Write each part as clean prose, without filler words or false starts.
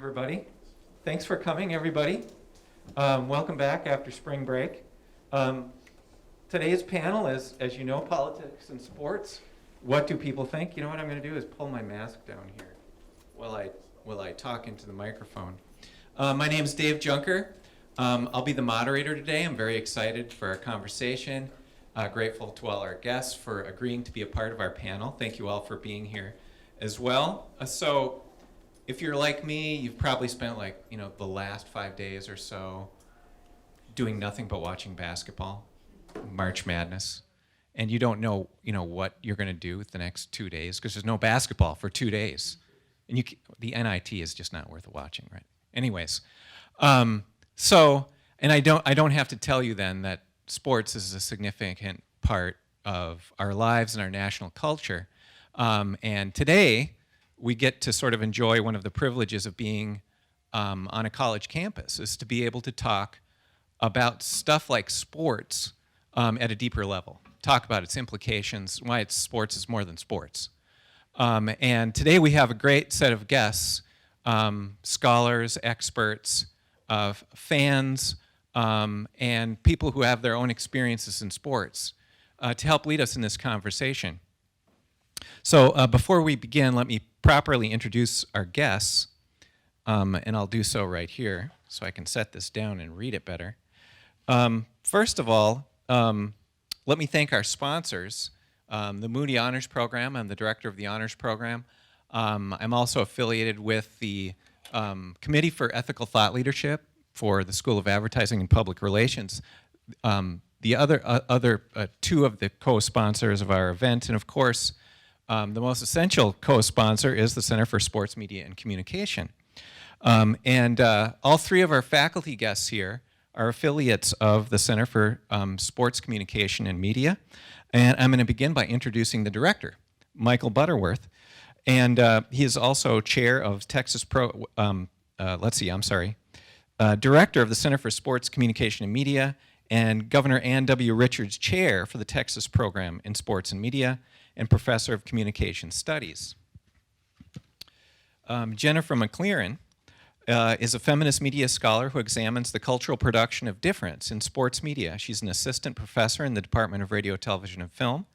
everybody. Thanks for coming, everybody. Welcome back after spring break. Today's panel is, as you know, politics and sports. What do people think? You know what I'm going to do is pull my mask down here while I talk into the microphone. My name is Dave Junker. I'll be the moderator today. I'm very excited for our conversation. Grateful to all our guests for agreeing to be a part of our panel. Thank you all for being here as well. So if you're like me, you've probably spent the last 5 days or so doing nothing but watching basketball, March Madness, and you don't know, what you're going to do with the next 2 days because there's no basketball for 2 days, and the NIT is just not worth watching, right? Anyways, and I don't have to tell you then that sports is a significant part of our lives and our national culture, and today we get to sort of enjoy one of the privileges of being on a college campus, is to be able to talk about stuff like sports at a deeper level. Talk about its implications, why sports is more than sports. And today we have a great set of guests, scholars, experts, fans, and people who have their own experiences in sports to help lead us in this conversation. So before we begin, let me properly introduce our guests, and I'll do so right here so I can set this down and read it better. First of all, let me thank our sponsors, the Moody Honors Program. I'm the director of the Honors Program. I'm also affiliated with the Committee for Ethical Thought Leadership for the School of Advertising and Public Relations. The other two of the co-sponsors of our event, and of course, the most essential co-sponsor is the Center for Sports Media and Communication. And all three of our faculty guests here are affiliates of the Center for Sports Communication and Media. And I'm going to begin by introducing the director, Michael Butterworth. And he is also chair of director of the Center for Sports Communication and Media, and Governor Ann W. Richards Chair for the Texas Program in Sports and Media, and Professor of Communication Studies. Jennifer McClearen is a feminist media scholar who examines the cultural production of difference in sports media. She's an assistant professor in the Department of Radio, Television, and Film,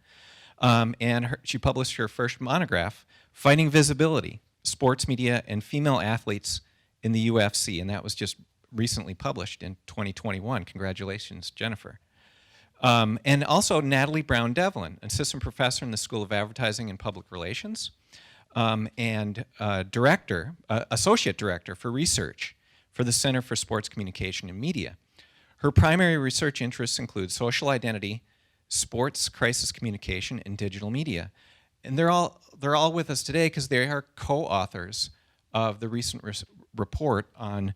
and she published her first monograph, Fighting Visibility, Sports Media and Female Athletes in the UFC, and that was just recently published in 2021. Congratulations, Jennifer. And also Natalie Brown-Devlin, assistant professor in the School of Advertising and Public Relations, and associate director for research for the Center for Sports Communication and Media. Her primary research interests include social identity, sports crisis communication, and digital media. And they're all with us today because they are co-authors of the recent report on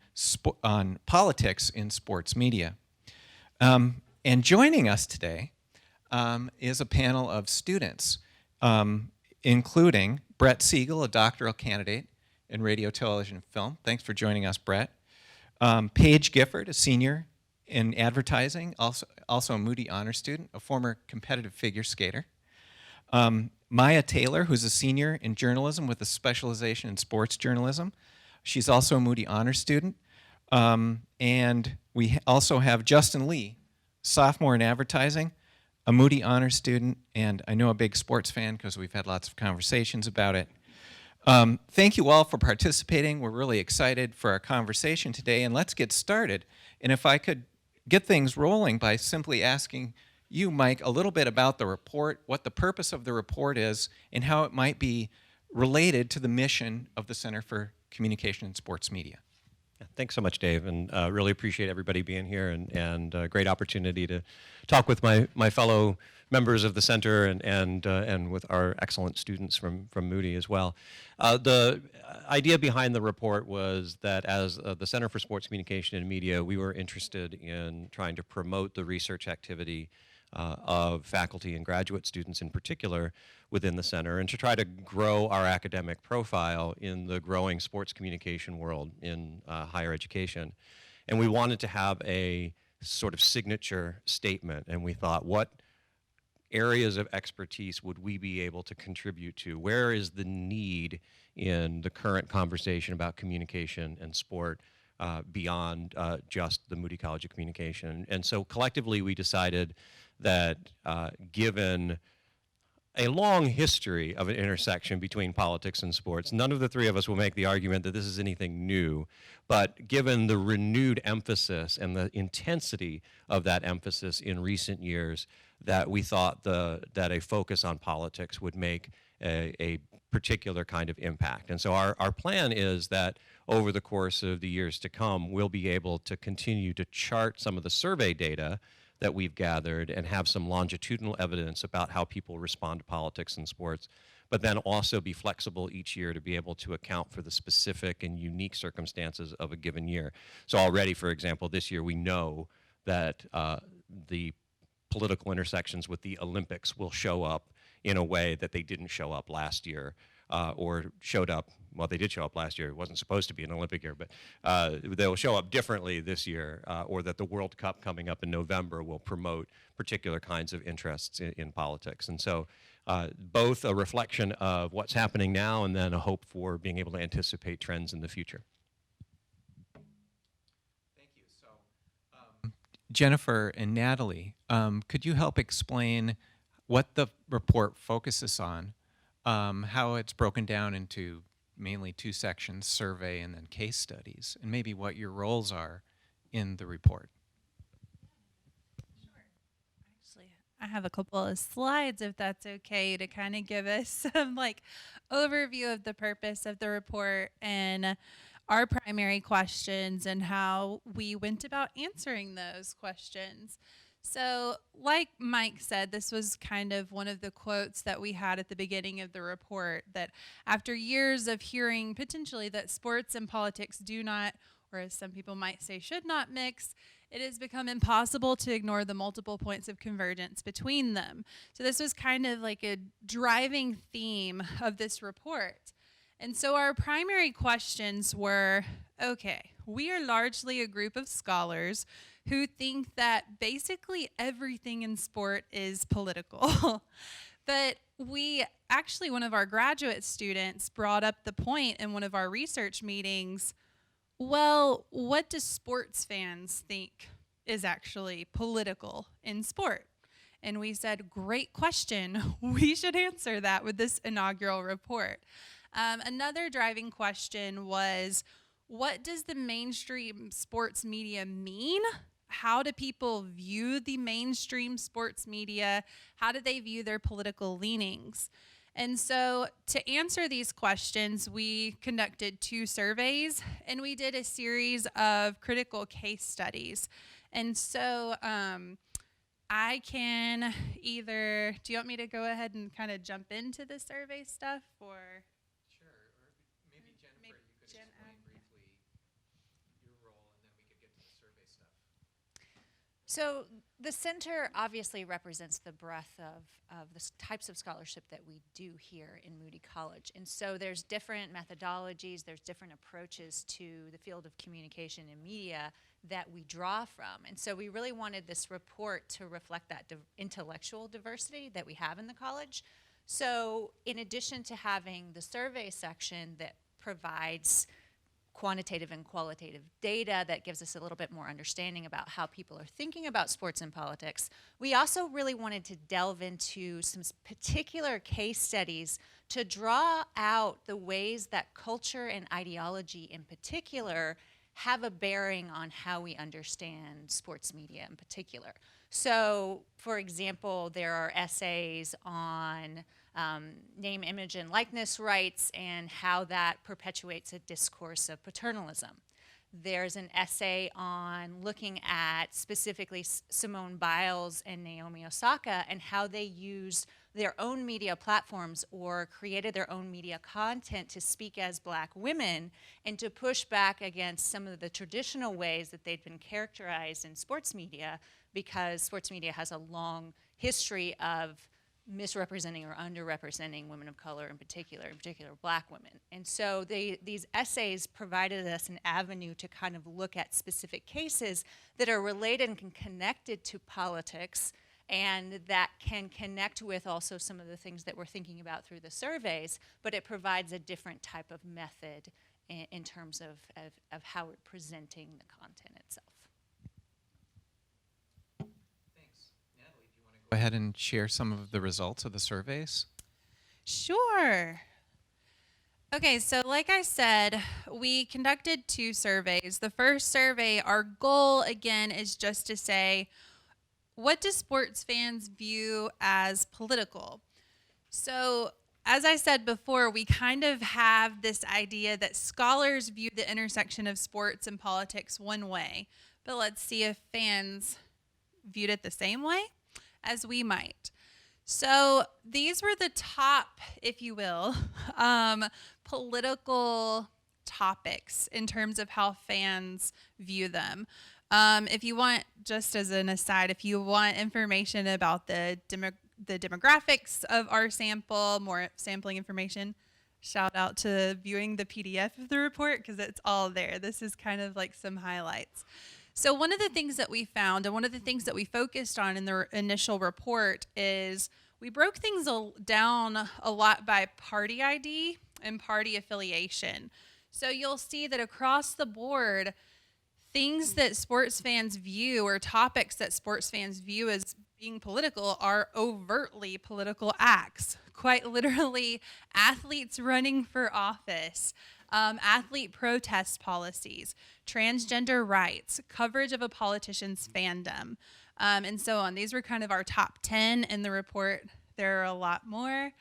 politics in sports media. And joining us today is a panel of students, including Brett Siegel, a doctoral candidate in radio, television, and film. Thanks for joining us, Brett. Paige Gifford, a senior in advertising, also a Moody Honors student, a former competitive figure skater. Maya Taylor, who's a senior in journalism with a specialization in sports journalism. She's also a Moody Honors student. And we also have Justin Lee, sophomore in advertising, a Moody Honors student, and I know a big sports fan because we've had lots of conversations about it. Thank you all for participating. We're really excited for our conversation today, and let's get started. And if I could get things rolling by simply asking you, Mike, a little bit about the report, what the purpose of the report is, and how it might be related to the mission of the Center for Communication and Sports Media. Thanks so much, Dave, and really appreciate everybody being here, and a great opportunity to talk with my fellow members of the center and with our excellent students from Moody as well. The idea behind the report was that as the Center for Sports Communication and Media, we were interested in trying to promote the research activity of faculty and graduate students in particular within the center, and to try to grow our academic profile in the growing sports communication world in higher education. And we wanted to have a sort of signature statement, and we thought, what areas of expertise would we be able to contribute to? Where is the need in the current conversation about communication and sport beyond just the Moody College of Communication. And so collectively we decided that given a long history of an intersection between politics and sports. None of the three of us will make the argument that this is anything new, but given the renewed emphasis and the intensity of that emphasis in recent years, that we thought that a focus on politics would make a particular kind of impact. And so our plan is that over the course of the years to come, we'll be able to continue to chart some of the survey data that we've gathered and have some longitudinal evidence about how people respond to politics and sports, but then also be flexible each year to be able to account for the specific and unique circumstances of a given year. So already, for example, this year we know that the political intersections with the Olympics will show up in a way that they didn't show up last year. Or showed up, well, they did show up last year. It wasn't supposed to be an Olympic year, but they'll show up differently this year, or that the World Cup coming up in November will promote particular kinds of interests in politics. And so both a reflection of what's happening now and then a hope for being able to anticipate trends in the future. Thank you. So, Jennifer and Natalie, could you help explain what the report focuses on? How it's broken down into mainly two sections, survey and then case studies, and maybe what your roles are in the report. Sure. Actually, I have a couple of slides, if that's okay, to kind of give us some overview of the purpose of the report and our primary questions and how we went about answering those questions. So, like Mike said, this was kind of one of the quotes that we had at the beginning of the report, that after years of hearing potentially that sports and politics do not, or as some people might say, should not mix, it has become impossible to ignore the multiple points of convergence between them. So this was kind of like a driving theme of this report. And so our primary questions were, okay, we are largely a group of scholars who think that basically everything in sport is political. But one of our graduate students brought up the point in one of our research meetings, well, what do sports fans think is actually political in sport? And we said, great question. We should answer that with this inaugural report. Another driving question was, what does the mainstream sports media mean? How do people view the mainstream sports media? How do they view their political leanings? And so to answer these questions, we conducted 2 surveys and we did a series of critical case studies. And so I can either, do you want me to go ahead and kind of jump into the survey stuff or? Sure, or maybe Jennifer, you could explain briefly your role and then we could get to the survey stuff. So the center obviously represents the breadth of the types of scholarship that we do here in Moody College. And so there's different methodologies, there's different approaches to the field of communication and media that we draw from. And so we really wanted this report to reflect that intellectual diversity that we have in the college. So in addition to having the survey section that provides quantitative and qualitative data that gives us a little bit more understanding about how people are thinking about sports and politics, we also really wanted to delve into some particular case studies to draw out the ways that culture and ideology in particular have a bearing on how we understand sports media in particular. So, for example, there are essays on name, image, and likeness rights and how that perpetuates a discourse of paternalism. There's an essay on looking at specifically Simone Biles and Naomi Osaka and how they used their own media platforms or created their own media content to speak as Black women and to push back against some of the traditional ways that they'd been characterized in sports media, because sports media has a long history of misrepresenting or underrepresenting women of color in particular Black women. And so these essays provided us an avenue to kind of look at specific cases that are related and connected to politics, and that can connect with also some of the things that we're thinking about through the surveys, but it provides a different type of method in terms of how we're presenting the content itself. Thanks. Natalie, do you want to go ahead and share some of the results of the surveys? Sure. Okay, so like I said, we conducted 2 surveys. The first survey, our goal again is just to say, what do sports fans view as political? So, as I said before, we kind of have this idea that scholars view the intersection of sports and politics one way, but let's see if fans viewed it the same way as we might. So these were the top, if you will, political topics in terms of how fans view them. If you want, just as an aside, if you want information about the demographics of our sample, more sampling information, shout out to viewing the PDF of the report because it's all there. This is kind of like some highlights. So one of the things that we found and one of the things that we focused on in the initial report is we broke things down a lot by party ID and party affiliation. So you'll see that across the board, things that sports fans view or topics that sports fans view as being political are overtly political acts. Quite literally, athletes running for office, athlete protest policies, transgender rights, coverage of a politician's fandom, and so on. These were kind of our top 10 in the report. There are a lot more.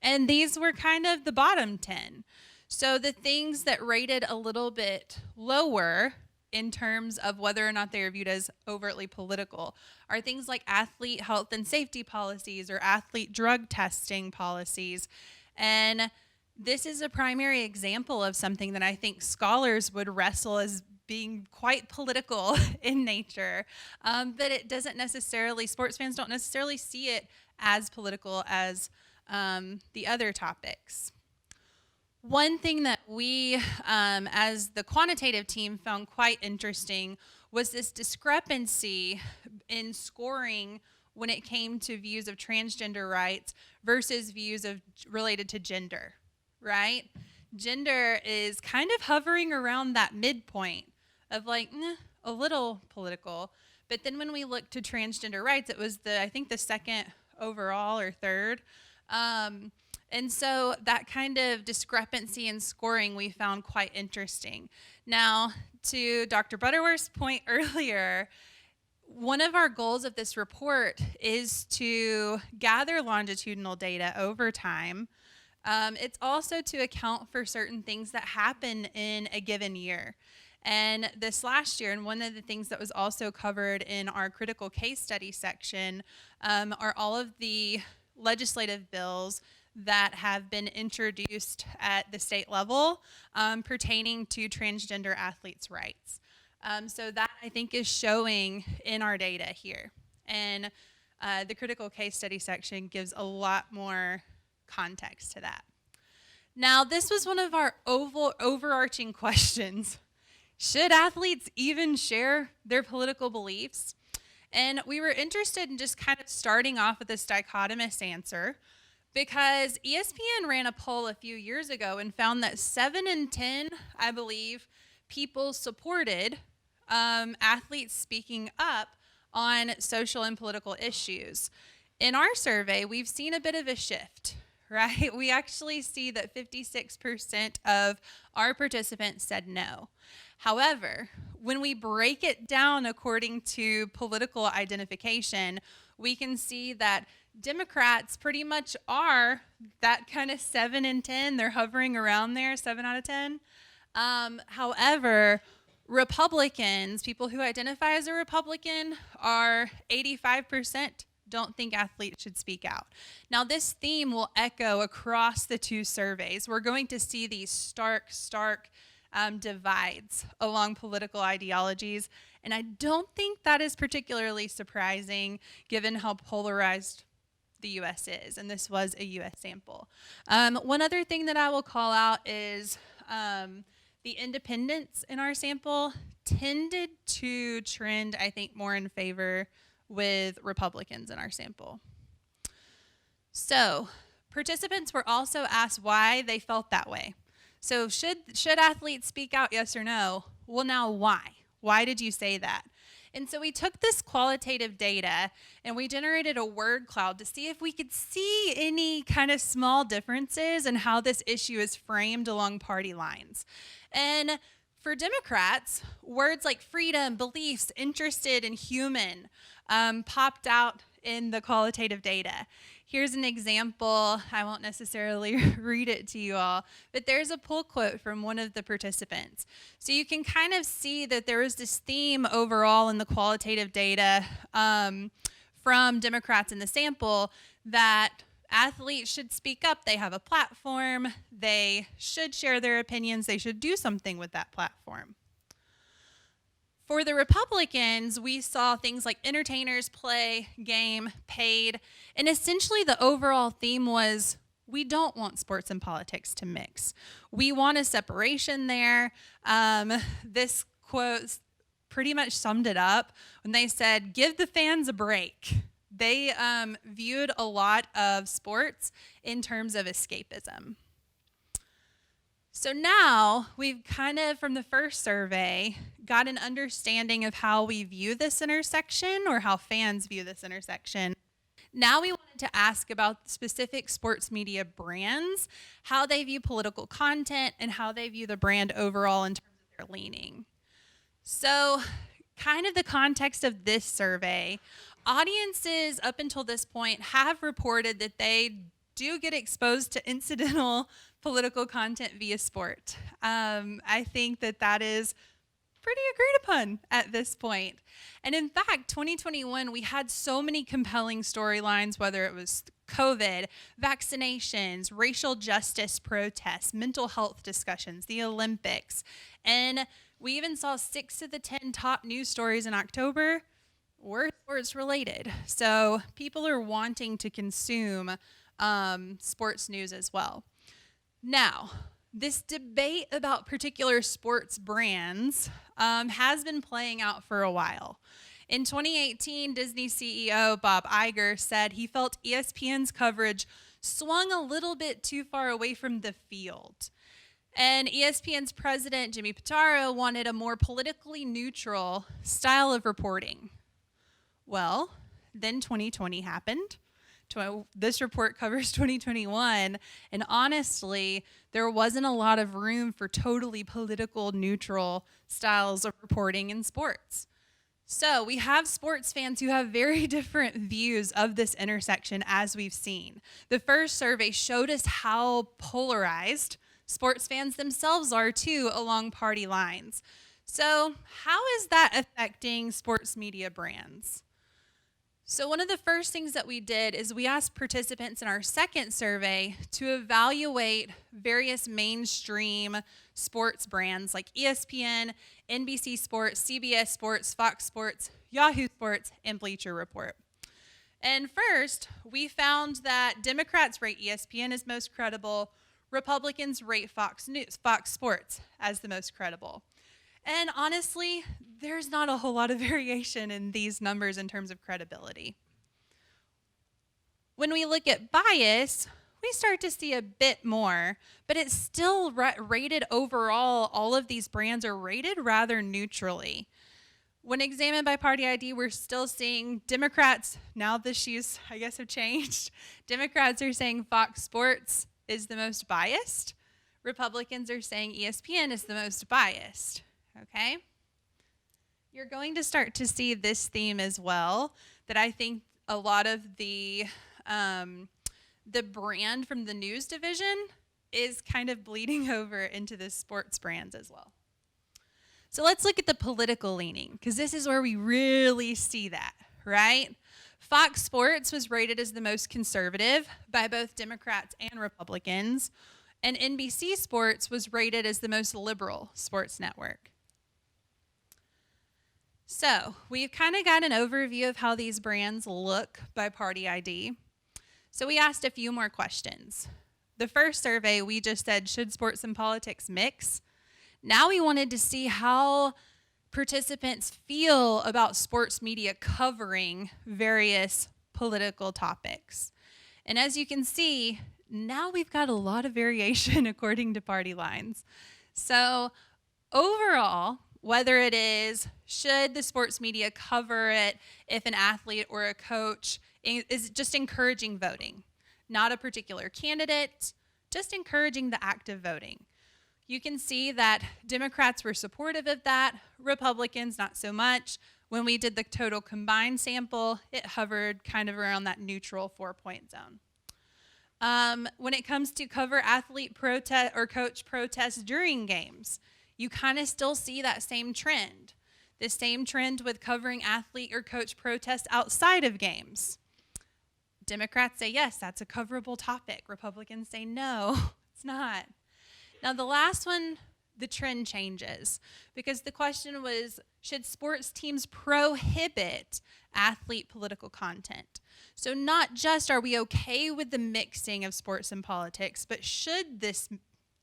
And these were kind of the bottom 10. So the things that rated a little bit lower in terms of whether or not they are viewed as overtly political are things like athlete health and safety policies or athlete drug testing policies. And this is a primary example of something that I think scholars would wrestle as being quite political in nature, but it doesn't necessarily, sports fans don't necessarily see it as political as the other topics. One thing that we, as the quantitative team, found quite interesting was this discrepancy in scoring when it came to views of transgender rights versus views of related to gender, right? Gender is kind of hovering around that midpoint of like, a little political. But then when we looked to transgender rights, it was I think the second overall or third. And so that kind of discrepancy in scoring we found quite interesting. Now, to Dr. Butterworth's point earlier, one of our goals of this report is to gather longitudinal data over time. It's also to account for certain things that happen in a given year. And this last year, and one of the things that was also covered in our critical case study section, are all of the legislative bills that have been introduced at the state level pertaining to transgender athletes' rights. So that, I think, is showing in our data here. And the critical case study section gives a lot more context to that. Now, this was one of our overarching questions. Should athletes even share their political beliefs? And we were interested in just kind of starting off with this dichotomous answer because ESPN ran a poll a few years ago and found that 7 in 10, I believe, people supported athletes speaking up on social and political issues. In our survey, we've seen a bit of a shift, right? We actually see that 56% of our participants said no. However, when we break it down according to political identification, we can see that Democrats pretty much are that kind of 7 in 10. They're hovering around there, 7 out of 10. However, Republicans, people who identify as a Republican, are 85% don't think athletes should speak out. Now, this theme will echo across the 2 surveys. We're going to see these stark divides along political ideologies, and I don't think that is particularly surprising given how polarized the U.S. is, and this was a U.S. sample. One other thing that I will call out is the independents in our sample tended to trend, I think, more in favor with Republicans in our sample. So participants were also asked why they felt that way. So should athletes speak out, yes or no? Well, now why? Why did you say that? And so we took this qualitative data and we generated a word cloud to see if we could see any kind of small differences in how this issue is framed along party lines. And for Democrats, words like freedom, beliefs, interested, and human popped out in the qualitative data. Here's an example. I won't necessarily read it to you all, but there's a pull quote from one of the participants. So you can kind of see that there is this theme overall in the qualitative data from Democrats in the sample that athletes should speak up. They have a platform. They should share their opinions. They should do something with that platform. For the Republicans, we saw things like entertainers, play, game, paid, and essentially the overall theme was we don't want sports and politics to mix. We want a separation there. This quote pretty much summed it up when they said, give the fans a break. They viewed a lot of sports in terms of escapism. So now we've kind of, from the first survey, got an understanding of how we view this intersection or how fans view this intersection. Now we wanted to ask about specific sports media brands, how they view political content, and how they view the brand overall in terms of their leaning. So kind of the context of this survey, audiences up until this point have reported that they do get exposed to incidental political content via sport. I think that is pretty agreed upon at this point. And in fact, 2021, we had so many compelling storylines, whether it was COVID, vaccinations, racial justice protests, mental health discussions, the Olympics. And we even saw 6 of the 10 top news stories in October were sports related. So people are wanting to consume sports news as well. Now, this debate about particular sports brands has been playing out for a while. In 2018, Disney CEO Bob Iger said he felt ESPN's coverage swung a little bit too far away from the field. And ESPN's president, Jimmy Pitaro, wanted a more politically neutral style of reporting. Well, then 2020 happened. This report covers 2021, and honestly, there wasn't a lot of room for totally political neutral styles of reporting in sports. So we have sports fans who have very different views of this intersection, as we've seen. The first survey showed us how polarized sports fans themselves are too along party lines. So how is that affecting sports media brands? So one of the first things that we did is we asked participants in our second survey to evaluate various mainstream sports brands like ESPN, NBC Sports, CBS Sports, Fox Sports, Yahoo Sports, and Bleacher Report. And first, we found that Democrats rate ESPN as most credible, Republicans rate Fox Sports as the most credible. And honestly, there's not a whole lot of variation in these numbers in terms of credibility. When we look at bias, we start to see a bit more, but it's still rated overall. All of these brands are rated rather neutrally. When examined by party ID, we're still seeing Democrats, now the shoes, I guess, have changed. Democrats are saying Fox Sports is the most biased. Republicans are saying ESPN is the most biased. Okay? You're going to start to see this theme as well, that I think a lot of the brand from the news division is kind of bleeding over into the sports brands as well. So let's look at the political leaning, because this is where we really see that, right? Fox Sports was rated as the most conservative by both Democrats and Republicans, and NBC Sports was rated as the most liberal sports network. So we've kind of got an overview of how these brands look by party ID. So we asked a few more questions. The first survey, we just said, should sports and politics mix? Now we wanted to see how participants feel about sports media covering various political topics. And as you can see, now we've got a lot of variation according to party lines. So overall, whether it is, should the sports media cover it if an athlete or a coach is just encouraging voting, not a particular candidate, just encouraging the act of voting. You can see that Democrats were supportive of that, Republicans not so much. When we did the total combined sample, it hovered kind of around that neutral 4-point zone. When it comes to cover athlete protest or coach protests during games, you kind of still see that same trend. The same trend with covering athlete or coach protests outside of games. Democrats say, yes, that's a coverable topic. Republicans say, no, it's not. Now, the last one, the trend changes because the question was, should sports teams prohibit athlete political content? So not just are we okay with the mixing of sports and politics, but should this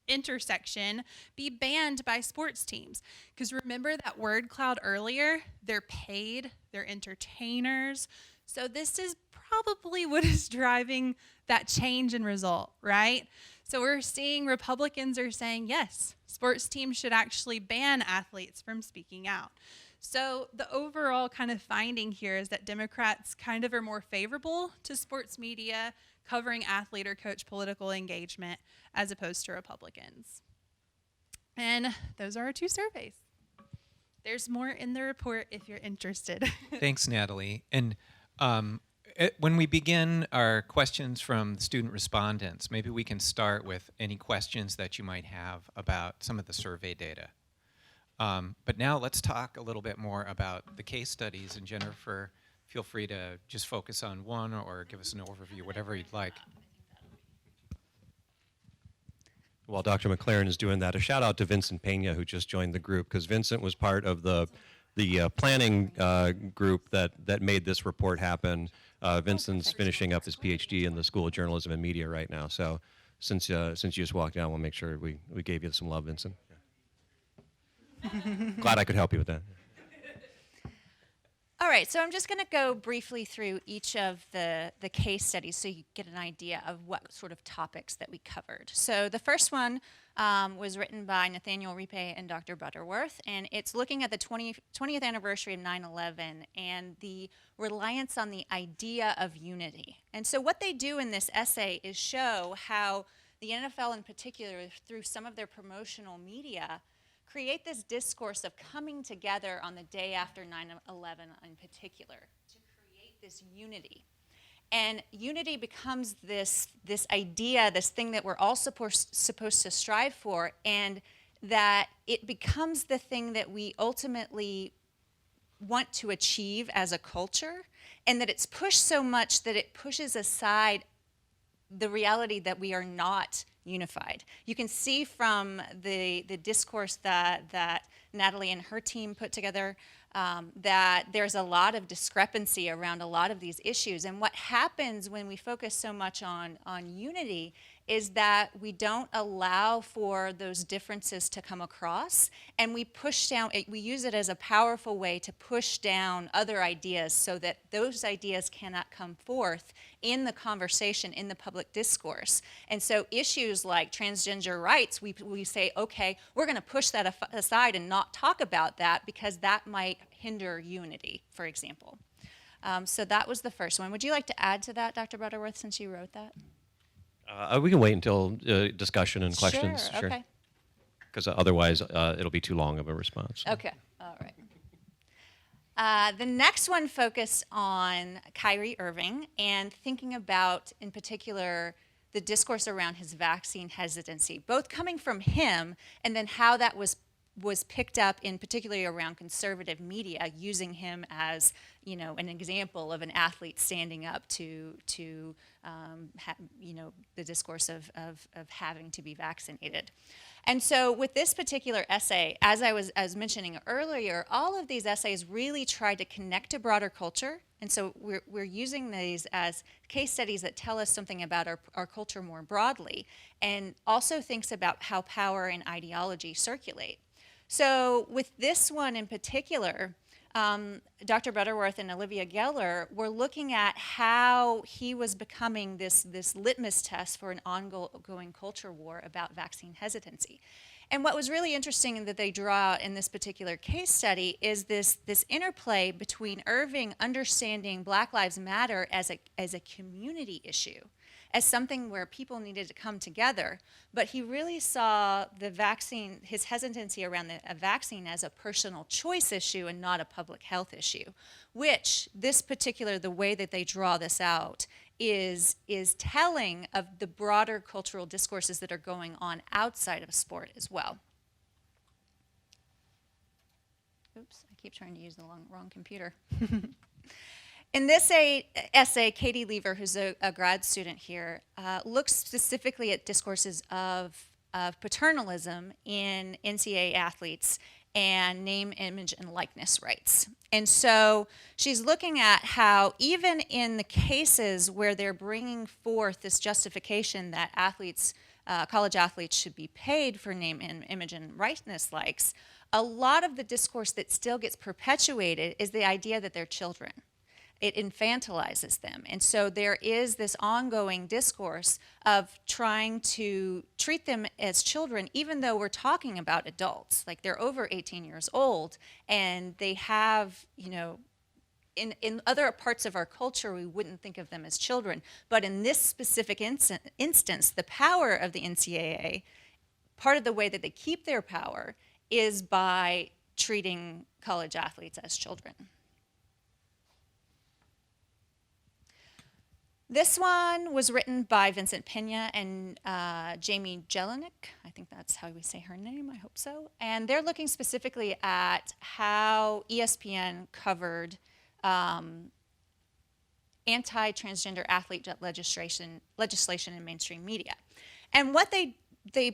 intersection be banned by sports teams? Because remember that word cloud earlier? They're paid, they're entertainers. So this is probably what is driving that change in result, right? So we're seeing Republicans are saying, yes, sports teams should actually ban athletes from speaking out. So the overall kind of finding here is that Democrats kind of are more favorable to sports media covering athlete or coach political engagement as opposed to Republicans. And those are our 2 surveys. There's more in the report if you're interested. Thanks, Natalie. And when we begin our questions from student respondents, maybe we can start with any questions that you might have about some of the survey data. But now let's talk a little bit more about the case studies. And Jennifer, feel free to just focus on one or give us an overview, whatever you'd like. While Dr. McClearen is doing that, a shout out to Vincent Pena, who just joined the group, because Vincent was part of the planning group that made this report happen. Vincent's finishing up his PhD in the School of Journalism and Media right now. So since you just walked down, we'll make sure we gave you some love, Vincent. Glad I could help you with that. All right, so I'm just going to go briefly through each of the case studies so you get an idea of what sort of topics that we covered. So the first one was written by Nathaniel Ripe and Dr. Butterworth, and it's looking at the 20th anniversary of 9/11 and the reliance on the idea of unity. And so what they do in this essay is show how the NFL in particular, through some of their promotional media, create this discourse of coming together on the day after 9/11 in particular to create this unity. And unity becomes this idea, this thing that we're all supposed to strive for, and that it becomes the thing that we ultimately want to achieve as a culture, and that it's pushed so much that it pushes aside the reality that we are not unified. You can see from the discourse that Natalie and her team put together that there's a lot of discrepancy around a lot of these issues. And what happens when we focus so much on unity is that we don't allow for those differences to come across, and we push down, we use it as a powerful way to push down other ideas so that those ideas cannot come forth in the conversation, in the public discourse. And so issues like transgender rights, we say, okay, we're going to push that aside and not talk about that because that might hinder unity, for example. So that was the first one. Would you like to add to that, Dr. Butterworth, since you wrote that? We can wait until discussion and questions. Sure, okay. Because otherwise, it'll be too long of a response. Okay, all right. The next one focused on Kyrie Irving and thinking about, in particular, the discourse around his vaccine hesitancy, both coming from him and then how that was picked up in particularly around conservative media, using him as, you know, an example of an athlete standing up to the discourse of having to be vaccinated. And so with this particular essay, as I was mentioning earlier, all of these essays really try to connect to broader culture. And so we're using these as case studies that tell us something about our culture more broadly, and also thinks about how power and ideology circulate. So with this one in particular, Dr. Butterworth and Olivia Geller were looking at how he was becoming this litmus test for an ongoing culture war about vaccine hesitancy. And what was really interesting that they draw out in this particular case study is this interplay between Irving understanding Black Lives Matter as a community issue, as something where people needed to come together, but he really saw the vaccine, his hesitancy around a vaccine as a personal choice issue and not a public health issue, which the way that they draw this out is telling of the broader cultural discourses that are going on outside of sport as well. Oops, I keep trying to use the wrong computer. In this essay, Katie Lever, who's a grad student here, looks specifically at discourses of paternalism in NCAA athletes and name, image, and likeness rights. And so she's looking at how even in the cases where they're bringing forth this justification that college athletes should be paid for name, image, and likeness likes, a lot of the discourse that still gets perpetuated is the idea that they're children. It infantilizes them. And so there is this ongoing discourse of trying to treat them as children, even though we're talking about adults. Like they're over 18 years old, and they have, in other parts of our culture, we wouldn't think of them as children. But in this specific instance, the power of the NCAA, part of the way that they keep their power is by treating college athletes as children. This one was written by Vincent Pena and Jamie Jelinek. I think that's how we say her name, I hope so. And they're looking specifically at how ESPN covered anti-transgender athlete legislation in mainstream media. And what they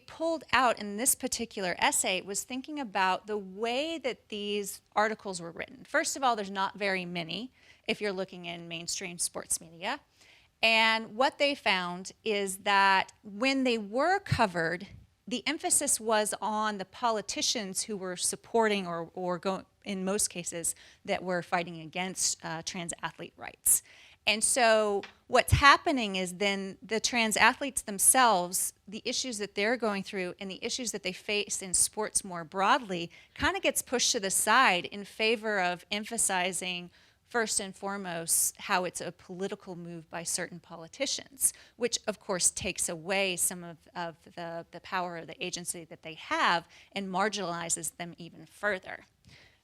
pulled out in this particular essay was thinking about the way that these articles were written. First of all, there's not very many if you're looking in mainstream sports media. And what they found is that when they were covered, the emphasis was on the politicians who were supporting or in most cases, that were fighting against trans athlete rights. And so what's happening is then the trans athletes themselves, the issues that they're going through and the issues that they face in sports more broadly kind of gets pushed to the side in favor of emphasizing first and foremost, how it's a political move by certain politicians, which of course takes away some of the power or the agency that they have and marginalizes them even further.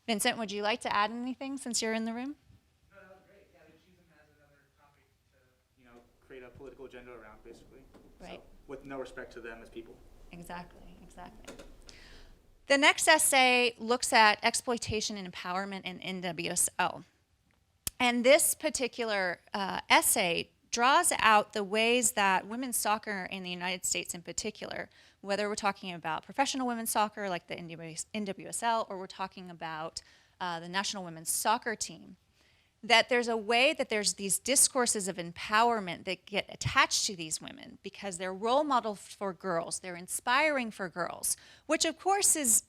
Vincent, would you like to add anything since you're in the room? No, that was great. Yeah, they choose them as another topic to, create a political agenda around, basically. Right. So, with no respect to them as people. Exactly. The next essay looks at exploitation and empowerment in NWSL. And this particular essay draws out the ways that women's soccer in the United States in particular, whether we're talking about professional women's soccer like the NWSL or we're talking about the national women's soccer team, that there's a way that there's these discourses of empowerment that get attached to these women because they're role models for girls, they're inspiring for girls, which of course is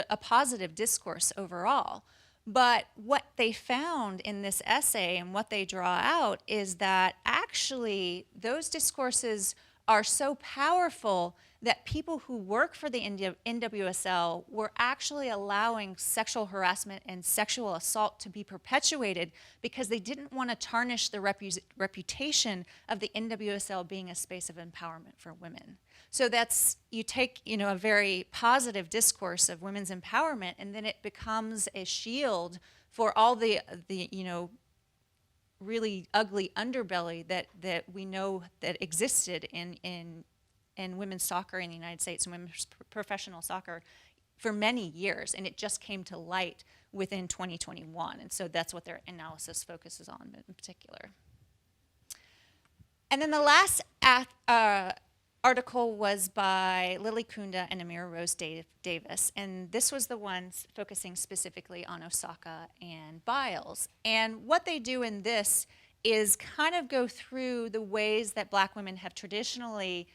a positive discourse overall. But what they found in this essay and what they draw out is that actually those discourses are so powerful that people who work for the NWSL were actually allowing sexual harassment and sexual assault to be perpetuated because they didn't want to tarnish the reputation of the NWSL being a space of empowerment for women. So that's, you take, a very positive discourse of women's empowerment, and then it becomes a shield for all the really ugly underbelly that we know that existed in women's soccer in the United States and women's professional soccer for many years, and it just came to light within 2021, and so that's what their analysis focuses on in particular. And then the last article was by Lily Kunda and Amira Rose Davis, and this was the one focusing specifically on Osaka and Biles. And what they do in this is kind of go through the ways that Black women have traditionally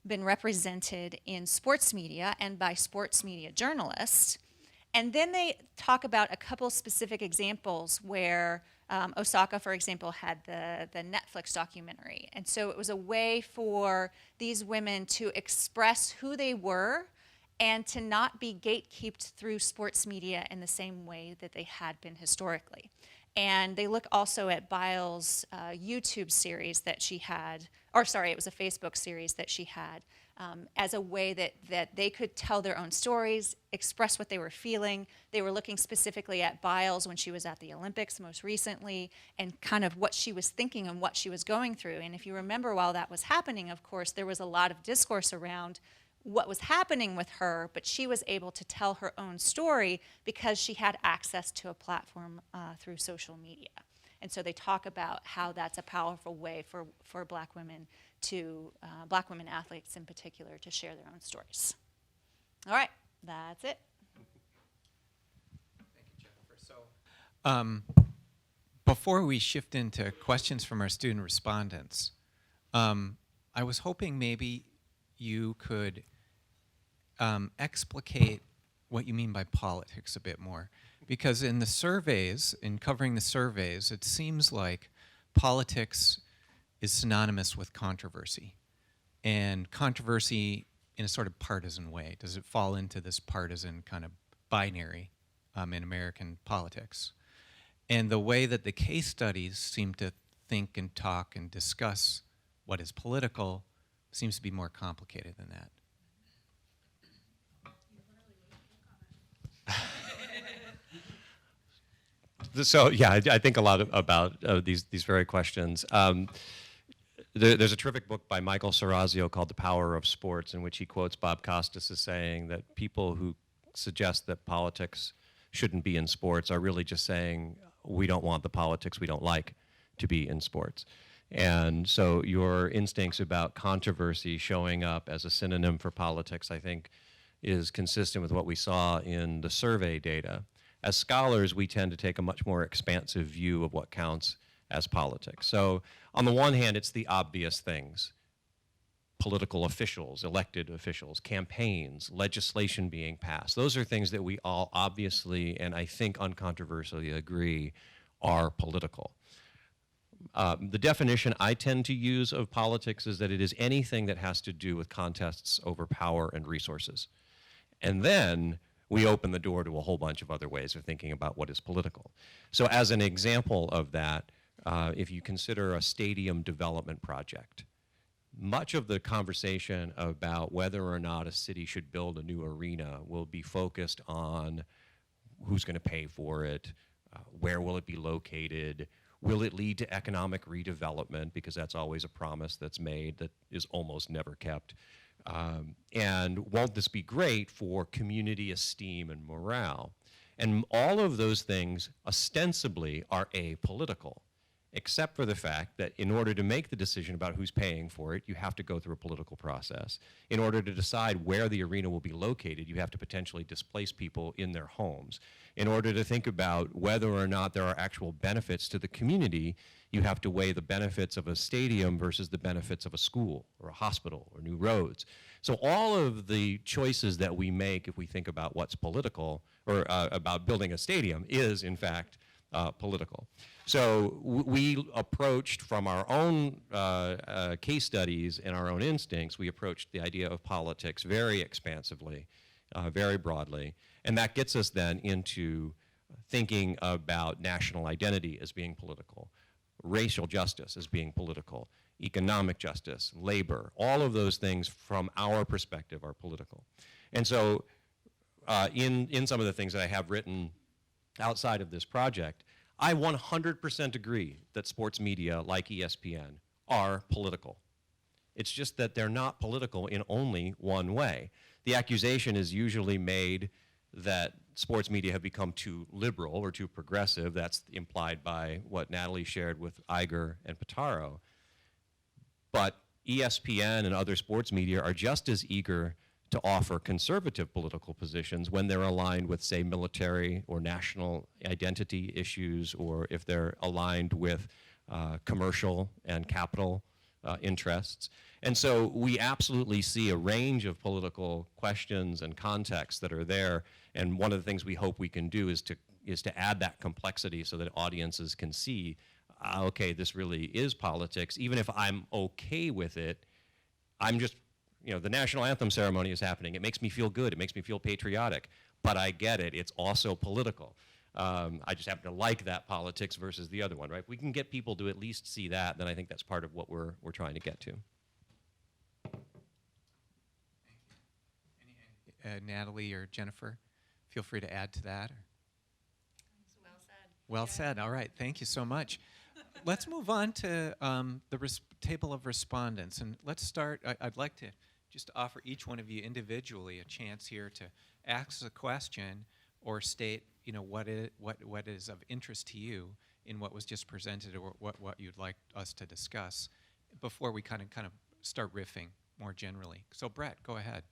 been represented in sports media and by sports media journalists, And then they talk about a couple specific examples where Osaka, for example, had the Netflix documentary. And so it was a way for these women to express who they were and to not be gatekept through sports media in the same way that they had been historically. And they look also at Biles' YouTube series that she had, or sorry, it was a Facebook series that she had, as a way that they could tell their own stories, express what they were feeling. They were looking specifically at Biles when she was at the Olympics most recently, and kind of what she was thinking and what she was going through. And if you remember, while that was happening, of course, there was a lot of discourse around what was happening with her, but she was able to tell her own story because she had access to a platform through social media. And so they talk about how that's a powerful way for Black women Black women athletes in particular, to share their own stories. All right, that's it. Thank you, Jennifer. So, before we shift into questions from our student respondents, I was hoping maybe you could explicate what you mean by politics a bit more. Because in the surveys, in covering the surveys, it seems like politics is synonymous with controversy. And controversy in a sort of partisan way. Does it fall into this partisan kind of binary in American politics? And the way that the case studies seem to think and talk and discuss what is political seems to be more complicated than that. So yeah, I think a lot about these very questions. There's a terrific book by Michael Serrazio called The Power of Sports, in which he quotes Bob Costas as saying that people who suggest that politics shouldn't be in sports are really just saying we don't want the politics we don't like to be in sports. And so your instincts about controversy showing up as a synonym for politics, I think, is consistent with what we saw in the survey data. As scholars, we tend to take a much more expansive view of what counts as politics. So on the one hand, it's the obvious things. Political officials, elected officials, campaigns, legislation being passed. Those are things that we all obviously, and I think uncontroversially agree, are political. The definition I tend to use of politics is that it is anything that has to do with contests over power and resources. And then we open the door to a whole bunch of other ways of thinking about what is political. So as an example of that, if you consider a stadium development project, much of the conversation about whether or not a city should build a new arena will be focused on who's going to pay for it, where will it be located, will it lead to economic redevelopment, because that's always a promise that's made that is almost never kept. And won't this be great for community esteem and morale? And all of those things ostensibly are apolitical, except for the fact that in order to make the decision about who's paying for it, you have to go through a political process. In order to decide where the arena will be located, you have to potentially displace people in their homes. In order to think about whether or not there are actual benefits to the community, you have to weigh the benefits of a stadium versus the benefits of a school or a hospital or new roads. So all of the choices that we make if we think about what's political or about building a stadium is, in fact, political. So we approached from our own case studies and our own instincts, we approached the idea of politics very expansively, very broadly. And that gets us then into thinking about national identity as being political, racial justice as being political, economic justice, labor, all of those things from our perspective are political. And so in some of the things that I have written outside of this project, I 100% agree that sports media like ESPN are political. It's just that they're not political in only one way. The accusation is usually made that sports media have become too liberal or too progressive. That's implied by what Natalie shared with Iger and Pitaro. But ESPN and other sports media are just as eager to offer conservative political positions when they're aligned with, say, military or national identity issues, or if they're aligned with commercial and capital interests. And so we absolutely see a range of political questions and contexts that are there. And one of the things we hope we can do is to add that complexity so that audiences can see, okay, this really is politics. Even if I'm okay with it, I'm just, the national anthem ceremony is happening. It makes me feel good. It makes me feel patriotic. But I get it. It's also political. I just happen to like that politics versus the other one, right? If we can get people to at least see that, then I think that's part of what we're trying to get to. Natalie or Jennifer, feel free to add to that. Well said. Well said. All right. Thank you so much. Let's move on to the table of respondents. And let's start. I'd like to just offer each one of you individually a chance here to ask a question or state, what is of interest to you in what was just presented, or what you'd like us to discuss before we kind of start riffing more generally. So Brett, go ahead.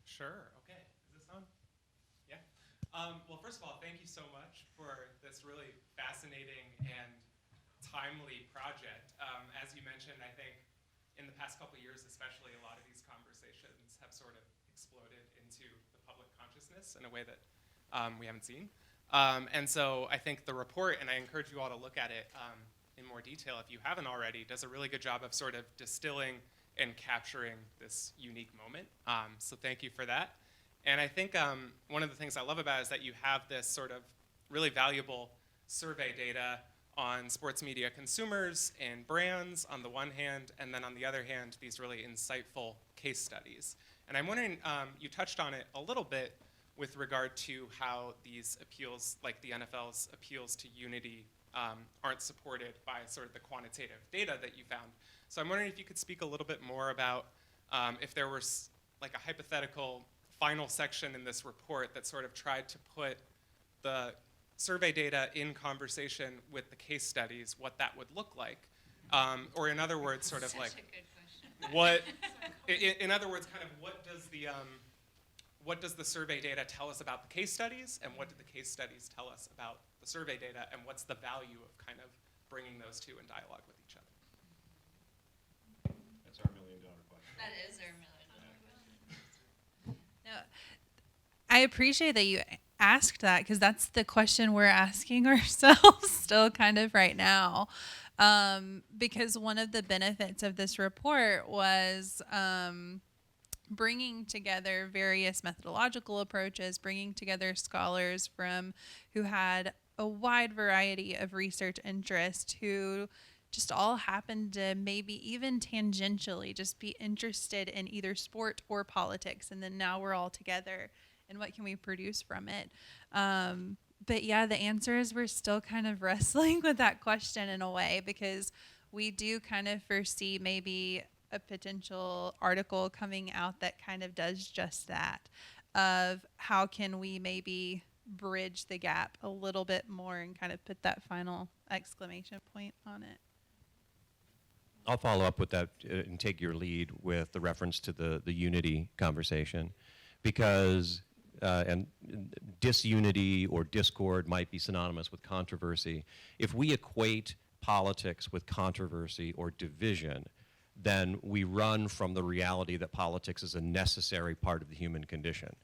Sure. Okay. Is this on? Yeah. Well, first of all, thank you so much for this really fascinating and timely project. As you mentioned, I think in the past couple of years, especially, a lot of these conversations have sort of exploded into the public consciousness in a way that we haven't seen. And so I think the report, and I encourage you all to look at it in more detail if you haven't already, does a really good job of sort of distilling and capturing this unique moment. So thank you for that. And I think one of the things I love about it is that you have this sort of really valuable survey data on sports media consumers and brands on the one hand, and then on the other hand, these really insightful case studies. And I'm wondering, you touched on it a little bit with regard to how these appeals, like the NFL's appeals to unity, aren't supported by sort of the quantitative data that you found. So I'm wondering if you could speak a little bit more about if there was like a hypothetical final section in this report that sort of tried to put the survey data in conversation with the case studies, what that would look like. Or in other words, sort of like, what, in other words, kind of what does the survey data tell us about the case studies, and what do the case studies tell us about the survey data, and what's the value of kind of bringing those two in dialogue with each other? That's our $1 million question. That is our $1 million question. No, I appreciate that you asked that, because that's the question we're asking ourselves still kind of right now. Because one of the benefits of this report was bringing together various methodological approaches, bringing together scholars from who had a wide variety of research interest, who just all happened to maybe even tangentially just be interested in either sport or politics. And then now we're all together, and what can we produce from it? But yeah, the answer is we're still kind of wrestling with that question in a way, because we do kind of foresee maybe a potential article coming out that kind of does just that, of how can we maybe bridge the gap a little bit more and kind of put that final exclamation point on it. I'll follow up with that and take your lead with the reference to the unity conversation, because and disunity or discord might be synonymous with controversy. If we equate politics with controversy or division, then we run from the reality that politics is a necessary part of the human condition.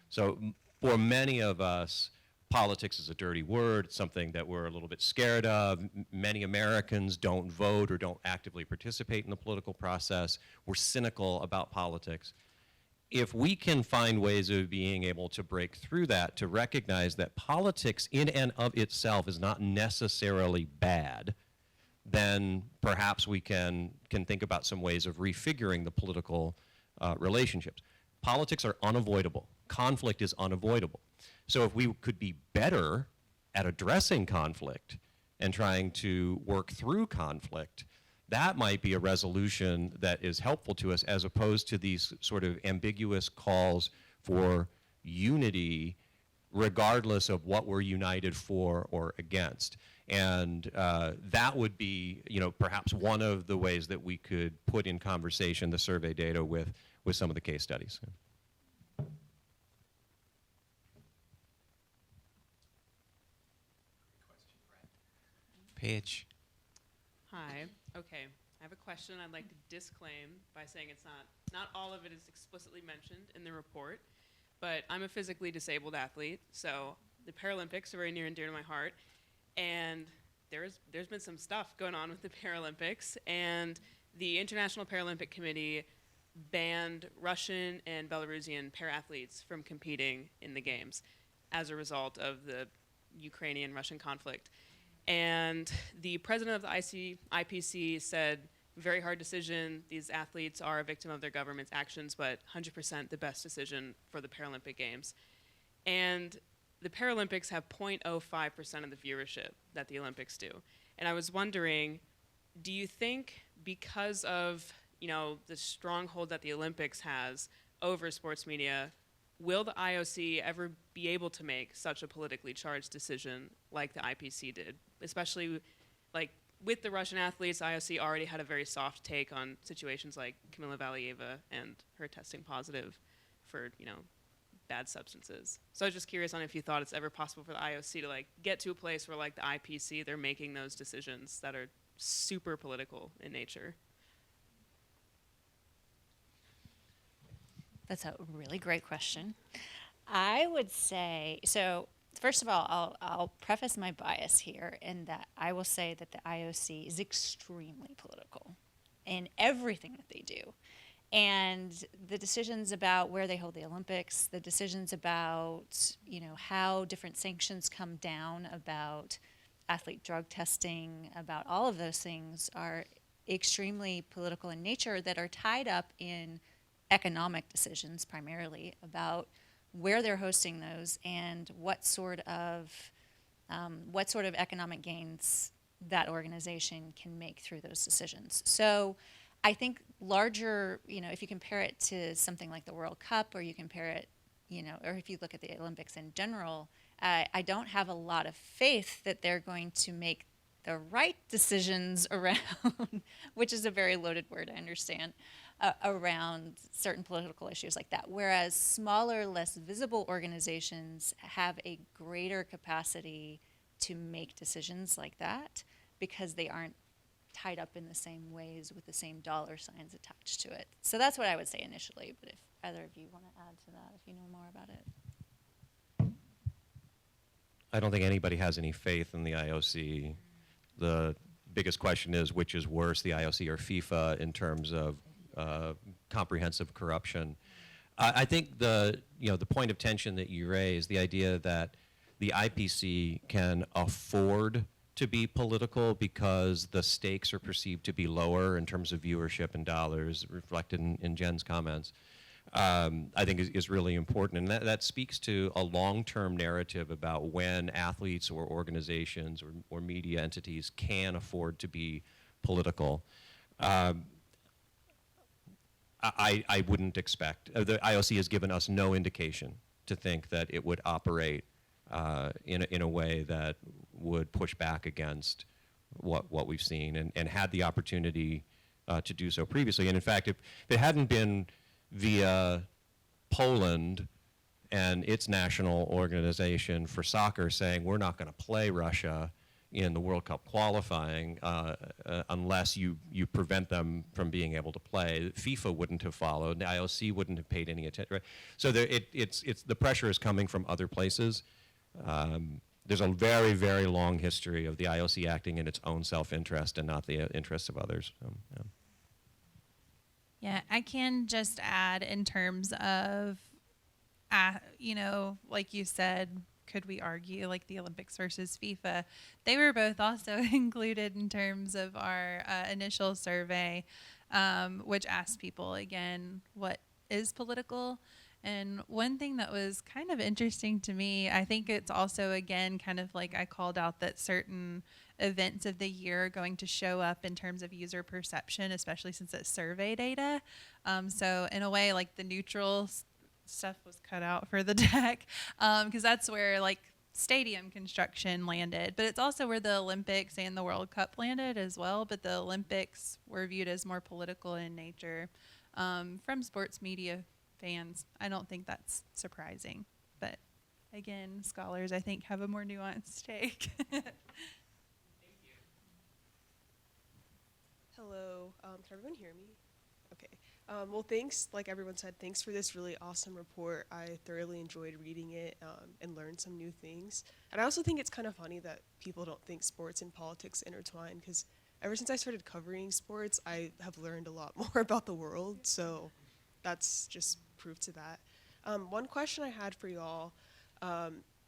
So for many of us, politics is a dirty word. It's something that we're a little bit scared of. Many Americans don't vote or don't actively participate in the political process. We're cynical about politics. If we can find ways of being able to break through that, to recognize that politics in and of itself is not necessarily bad, then perhaps we can think about some ways of refiguring the political relationships. Politics are unavoidable. Conflict is unavoidable. So if we could be better at addressing conflict and trying to work through conflict, that might be a resolution that is helpful to us, as opposed to these sort of ambiguous calls for unity regardless of what we're united for or against. And that would be, perhaps one of the ways that we could put in conversation the survey data with some of the case studies. Paige. Hi. Okay. I have a question I'd like to disclaim by saying it's not all of it is explicitly mentioned in the report, but I'm a physically disabled athlete, so the Paralympics are very near and dear to my heart, and there's been some stuff going on with the Paralympics, and the International Paralympic Committee banned Russian and Belarusian para-athletes from competing in the games as a result of the Ukrainian-Russian conflict. And the president of the IPC said, very hard decision, these athletes are a victim of their government's actions, but 100% the best decision for the Paralympic Games. And the Paralympics have 0.05% of the viewership that the Olympics do. And I was wondering, do you think because of, you know, the stronghold that the Olympics has over sports media, will the IOC ever be able to make such a politically charged decision like the IPC did? Especially like with the Russian athletes, IOC already had a very soft take on situations like Kamila Valieva and her testing positive for, you know, bad substances. So I was just curious on if you thought it's ever possible for the IOC to like get to a place where like the IPC, they're making those decisions that are super political in nature. That's a really great question. I would say, so first of all, I'll preface my bias here in that I will say that the IOC is extremely political in everything that they do. And the decisions about where they hold the Olympics, the decisions about, you know, how different sanctions come down, about athlete drug testing, about all of those things are extremely political in nature that are tied up in economic decisions primarily about where they're hosting those and what sort of economic gains that organization can make through those decisions. So I think larger, you know, if you compare it to something like the World Cup, or you compare it, you know, or if you look at the Olympics in general, I don't have a lot of faith that they're going to make the right decisions around, which is a very loaded word, I understand, around certain political issues like that. Whereas smaller, less visible organizations have a greater capacity to make decisions like that because they aren't tied up in the same ways with the same dollar signs attached to it. So that's what I would say initially, but if either of you want to add to that, if you know more about it. I don't think anybody has any faith in the IOC. The biggest question is which is worse, the IOC or FIFA, in terms of comprehensive corruption. I think the point of tension that you raised, the idea that the IPC can afford to be political because the stakes are perceived to be lower in terms of viewership and dollars, reflected in Jen's comments, I think is really important. And that speaks to a long-term narrative about when athletes or organizations or media entities can afford to be political. I wouldn't expect, the IOC has given us no indication to think that it would operate in a way that would push back against what we've seen and had the opportunity to do so previously. And in fact, if it hadn't been via Poland and its national organization for soccer saying we're not going to play Russia in the World Cup qualifying unless you prevent them from being able to play, FIFA wouldn't have followed, the IOC wouldn't have paid any attention. Right? So the pressure is coming from other places. There's a very, very long history of the IOC acting in its own self-interest and not the interests of others. Yeah. Yeah, I can just add in terms of, you know, like you said, could we argue like the Olympics versus FIFA? They were both also included in terms of our initial survey, which asked people, again, what is political? And one thing that was kind of interesting to me, I think it's also, again, kind of like I called out that certain events of the year are going to show up in terms of user perception, especially since it's survey data. So in a way, like the neutral stuff was cut out for the deck, because that's where like stadium construction landed. But it's also where the Olympics and the World Cup landed as well. But the Olympics were viewed as more political in nature from sports media fans. I don't think that's surprising, but again, scholars I think have a more nuanced take. Hello. Can everyone hear me? Okay. Well, thanks, like everyone said, thanks for this really awesome report. I thoroughly enjoyed reading it and learned some new things. And I also think it's kind of funny that people don't think sports and politics intertwine, because ever since I started covering sports, I have learned a lot more about the world. So that's just proof to that. One question I had for y'all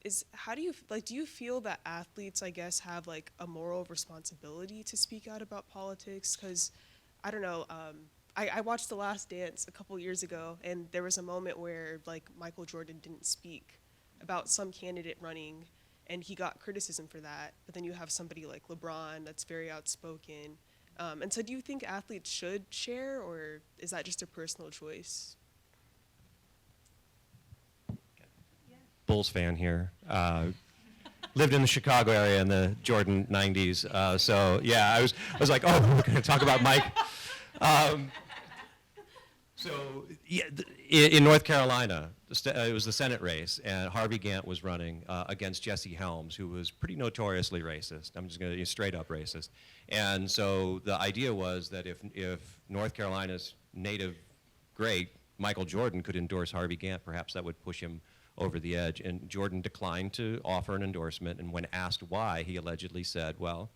is how do you feel that athletes, I guess, have like a moral responsibility to speak out about politics? Because I don't know, I watched The Last Dance a couple years ago, and there was a moment where like Michael Jordan didn't speak about some candidate running, and he got criticism for that. But then you have somebody like LeBron that's very outspoken. And so do you think athletes should share, or is that just a personal choice? Bulls fan here. Lived in the Chicago area in the Jordan 90s. So yeah, I was like, oh, we're going to talk about Mike. So yeah, in North Carolina, it was the Senate race, and Harvey Gantt was running against Jesse Helms, who was pretty notoriously racist. I'm just going to straight up racist. And so the idea was that if North Carolina's native great, Michael Jordan, could endorse Harvey Gantt, perhaps that would push him over the edge. And Jordan declined to offer an endorsement, and when asked why, he allegedly said, well,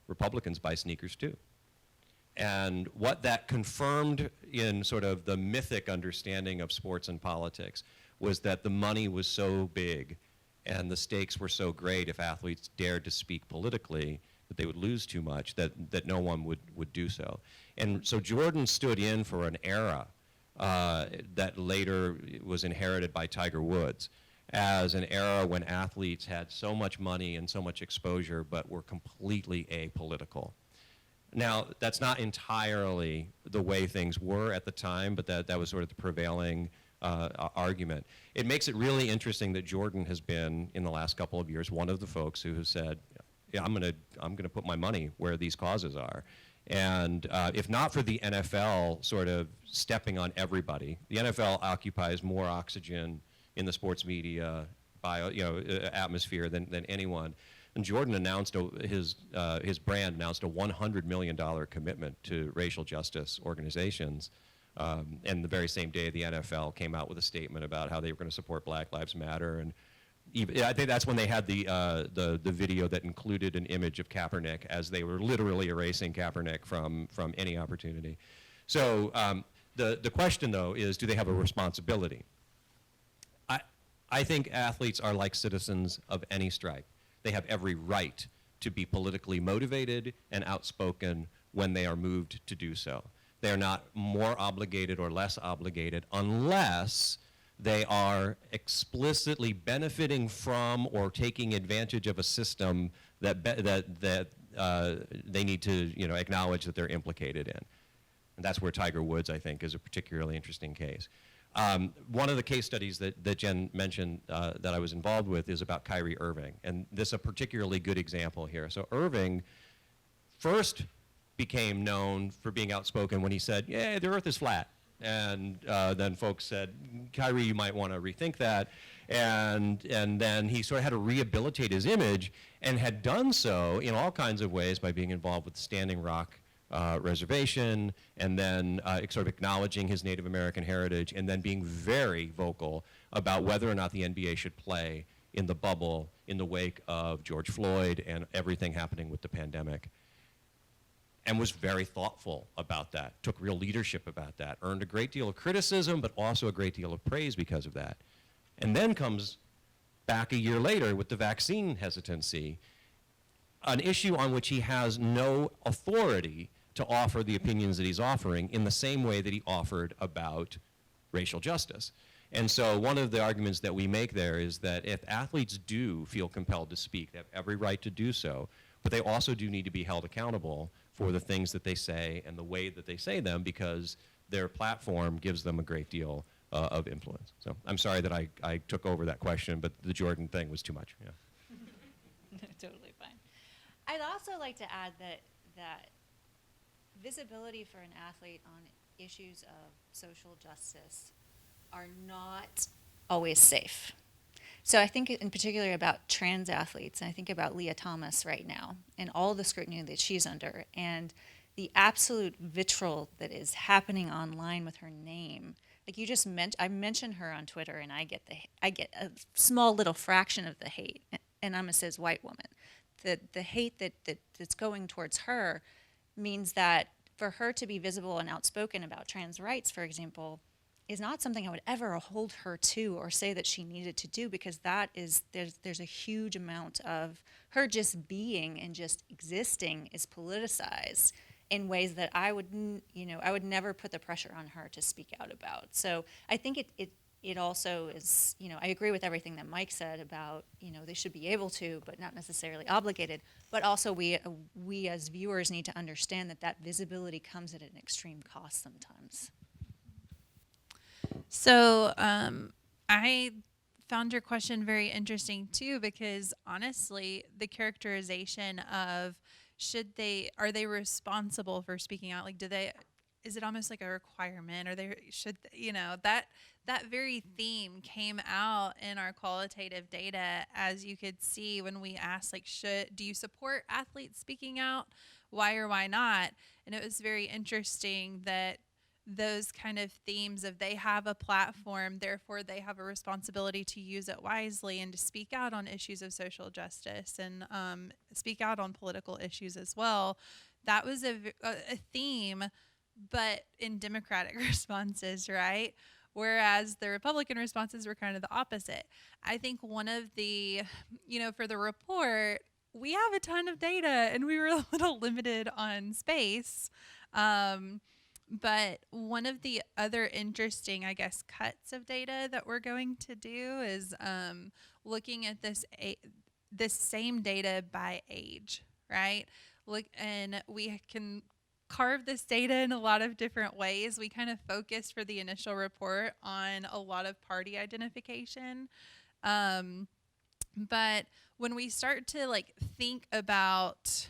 Republicans buy sneakers too. And what that confirmed in sort of the mythic understanding of sports and politics was that the money was so big and the stakes were so great if athletes dared to speak politically that they would lose too much, that no one would do so. And so Jordan stood in for an era that later was inherited by Tiger Woods as an era when athletes had so much money and so much exposure but were completely apolitical. Now, that's not entirely the way things were at the time, but that was sort of the prevailing argument. It makes it really interesting that Jordan has been, in the last couple of years, one of the folks who has said, yeah, I'm gonna put my money where these causes are. And if not for the NFL sort of stepping on everybody, the NFL occupies more oxygen in the sports media atmosphere than anyone. And Jordan announced his brand announced a $100 million commitment to racial justice organizations. And the very same day, the NFL came out with a statement about how they were going to support Black Lives Matter. And I think that's when they had the video that included an image of Kaepernick, as they were literally erasing Kaepernick from any opportunity. So the question, though, is, do they have a responsibility? I think athletes are like citizens of any stripe. They have every right to be politically motivated and outspoken when they are moved to do so. They are not more obligated or less obligated unless they are explicitly benefiting from or taking advantage of a system that they need to acknowledge that they're implicated in. And that's where Tiger Woods, I think, is a particularly interesting case. One of the case studies that Jen mentioned that I was involved with is about Kyrie Irving, and this is a particularly good example here. So Irving first became known for being outspoken when he said, yeah, the earth is flat. And then folks said, Kyrie, you might want to rethink that. And then he sort of had to rehabilitate his image, and had done so in all kinds of ways by being involved with Standing Rock reservation, and then sort of acknowledging his Native American heritage, and then being very vocal about whether or not the NBA should play in the bubble in the wake of George Floyd and everything happening with the pandemic. And was very thoughtful about that, took real leadership about that, earned a great deal of criticism, but also a great deal of praise because of that. And then comes back a year later with the vaccine hesitancy, an issue on which he has no authority to offer the opinions that he's offering in the same way that he offered about racial justice. And so one of the arguments that we make there is that if athletes do feel compelled to speak, they have every right to do so, but they also do need to be held accountable for the things that they say and the way that they say them, because their platform gives them a great deal of influence. So I'm sorry that I took over that question, but the Jordan thing was too much. Yeah. Totally fine. I'd also like to add that visibility for an athlete on issues of social justice are not always safe. So I think in particular about trans athletes, and I think about Leah Thomas right now and all the scrutiny that she's under. And the absolute vitriol that is happening online with her name. Like you just I mentioned her on Twitter, and I get a small little fraction of the hate, and I'm a cis white woman. The hate that's going towards her means that for her to be visible and outspoken about trans rights, for example, is not something I would ever hold her to or say that she needed to do, because there's a huge amount of her just being and just existing is politicized in ways that I would never put the pressure on her to speak out about. So I think it also is, I agree with everything that Mike said about, they should be able to, but not necessarily obligated. But also we as viewers need to understand that visibility comes at an extreme cost sometimes. So I found your question very interesting too, because honestly, the characterization of are they responsible for speaking out? Like, is it almost like a requirement, or that very theme came out in our qualitative data, as you could see when we asked, like, do you support athletes speaking out? Why or why not? And it was very interesting that those kind of themes of they have a platform, therefore they have a responsibility to use it wisely and to speak out on issues of social justice and speak out on political issues as well. That was a theme, but in Democratic responses, right? Whereas the Republican responses were kind of the opposite. I think one of the, for the report, we have a ton of data and we were a little limited on space. But one of the other interesting, I guess, cuts of data that we're going to do is looking at this same data by age, right? And we can carve this data in a lot of different ways. We kind of focused for the initial report on a lot of party identification. But when we start to think about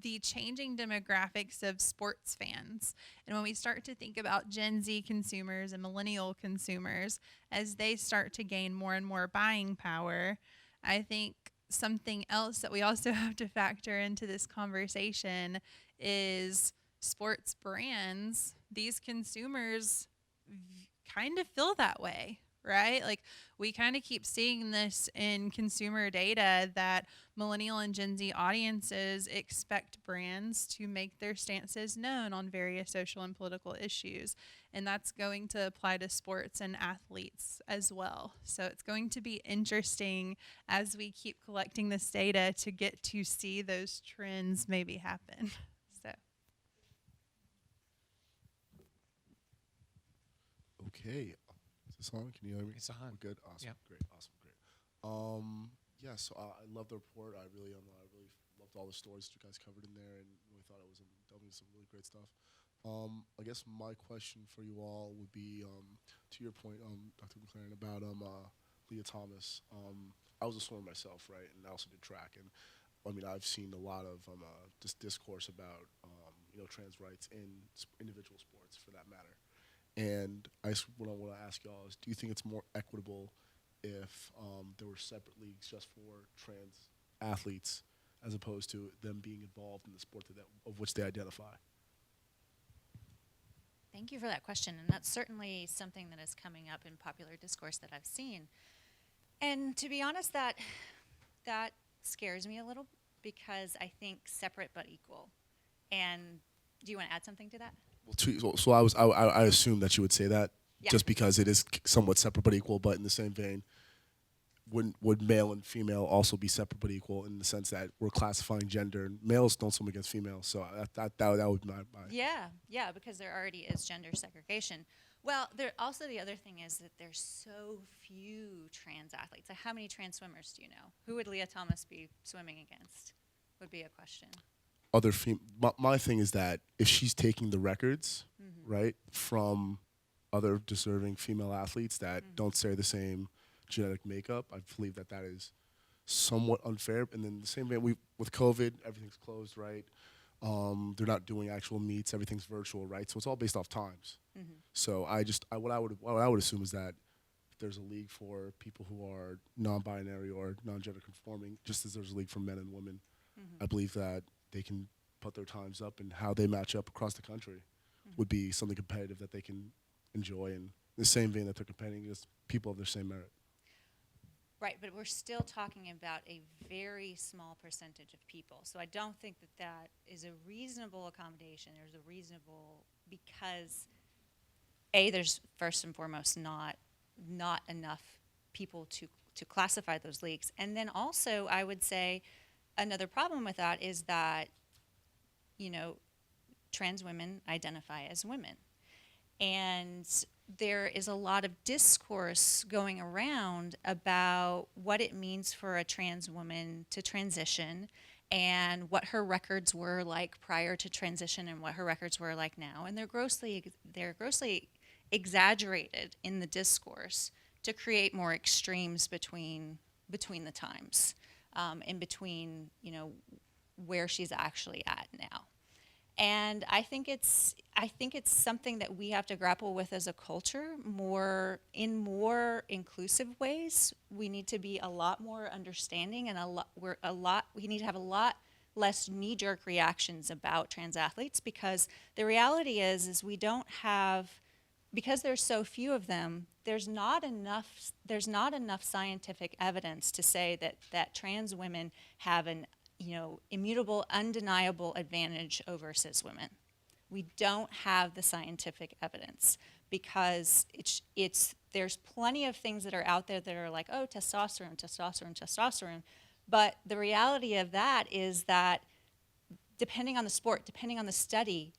the changing demographics of sports fans, and when we start to think about Gen Z consumers and millennial consumers as they start to gain more and more buying power, I think something else that we also have to factor into this conversation is sports brands. These consumers kind of feel that way, right? Like, we kind of keep seeing this in consumer data that millennial and Gen Z audiences expect brands to make their stances known on various social and political issues. And that's going to apply to sports and athletes as well. So it's going to be interesting as we keep collecting this data to get to see those trends maybe happen. So. Okay. Is this on? Can you hear me? It's on. We're good. Awesome. Yep. Great. Awesome. Great. Yeah. So I love the report. I really loved all the stories that you guys covered in there, and really thought it was delving into some really great stuff. I guess my question for you all would be, to your point, Dr. McClearen, about Leah Thomas. I was a swimmer myself, right, and I also did track, and I mean, I've seen a lot of this discourse about trans rights in individual sports, for that matter. And what I want to ask y'all is, do you think it's more equitable if there were separate leagues just for trans athletes, as opposed to them being involved in the sport of which they identify? Thank you for that question, and that's certainly something that is coming up in popular discourse that I've seen. And to be honest, that scares me a little, because I think separate but equal. And do you want to add something to that? Well, so I assume that you would say that, Yeah. just because it is somewhat separate but equal. But in the same vein, would male and female also be separate but equal, in the sense that we're classifying gender, and males don't swim against females? So that would be my Yeah, because there already is gender segregation. Well, also the other thing is that there's so few trans athletes. So how many trans swimmers do you know? Who would Leah Thomas be swimming against? Would be a question. My thing is that if she's taking the records, right, from other deserving female athletes that don't share the same genetic makeup, I believe that is somewhat unfair. And then the same way, with COVID, everything's closed, right? They're not doing actual meets, everything's virtual, right? So it's all based off times. So what I would assume is that if there's a league for people who are non-binary or non-gender conforming, just as there's a league for men and women, I believe that they can put their times up and how they match up across the country would be something competitive that they can enjoy in the same vein that they're competing against people of their same merit. Right, but we're still talking about a very small percentage of people. So I don't think that that is a reasonable accommodation. There's a reasonable, because there's first and foremost not enough people to classify those leagues. And then also I would say another problem with that is that, trans women identify as women. And there is a lot of discourse going around about what it means for a trans woman to transition and what her records were like prior to transition and what her records were like now. And they're grossly exaggerated in the discourse to create more extremes between the times, in between, where she's actually at now. And I think it's something that we have to grapple with as a culture in more inclusive ways. We need to be a lot more understanding, and we need to have a lot less knee-jerk reactions about trans athletes, because the reality is we don't have, because there's so few of them, there's not enough scientific evidence to say that trans women have an immutable, undeniable advantage over cis women. We don't have the scientific evidence, because there's plenty of things that are out there that are like, oh, testosterone, testosterone, testosterone. But the reality of that is that depending on the sport, depending on the study,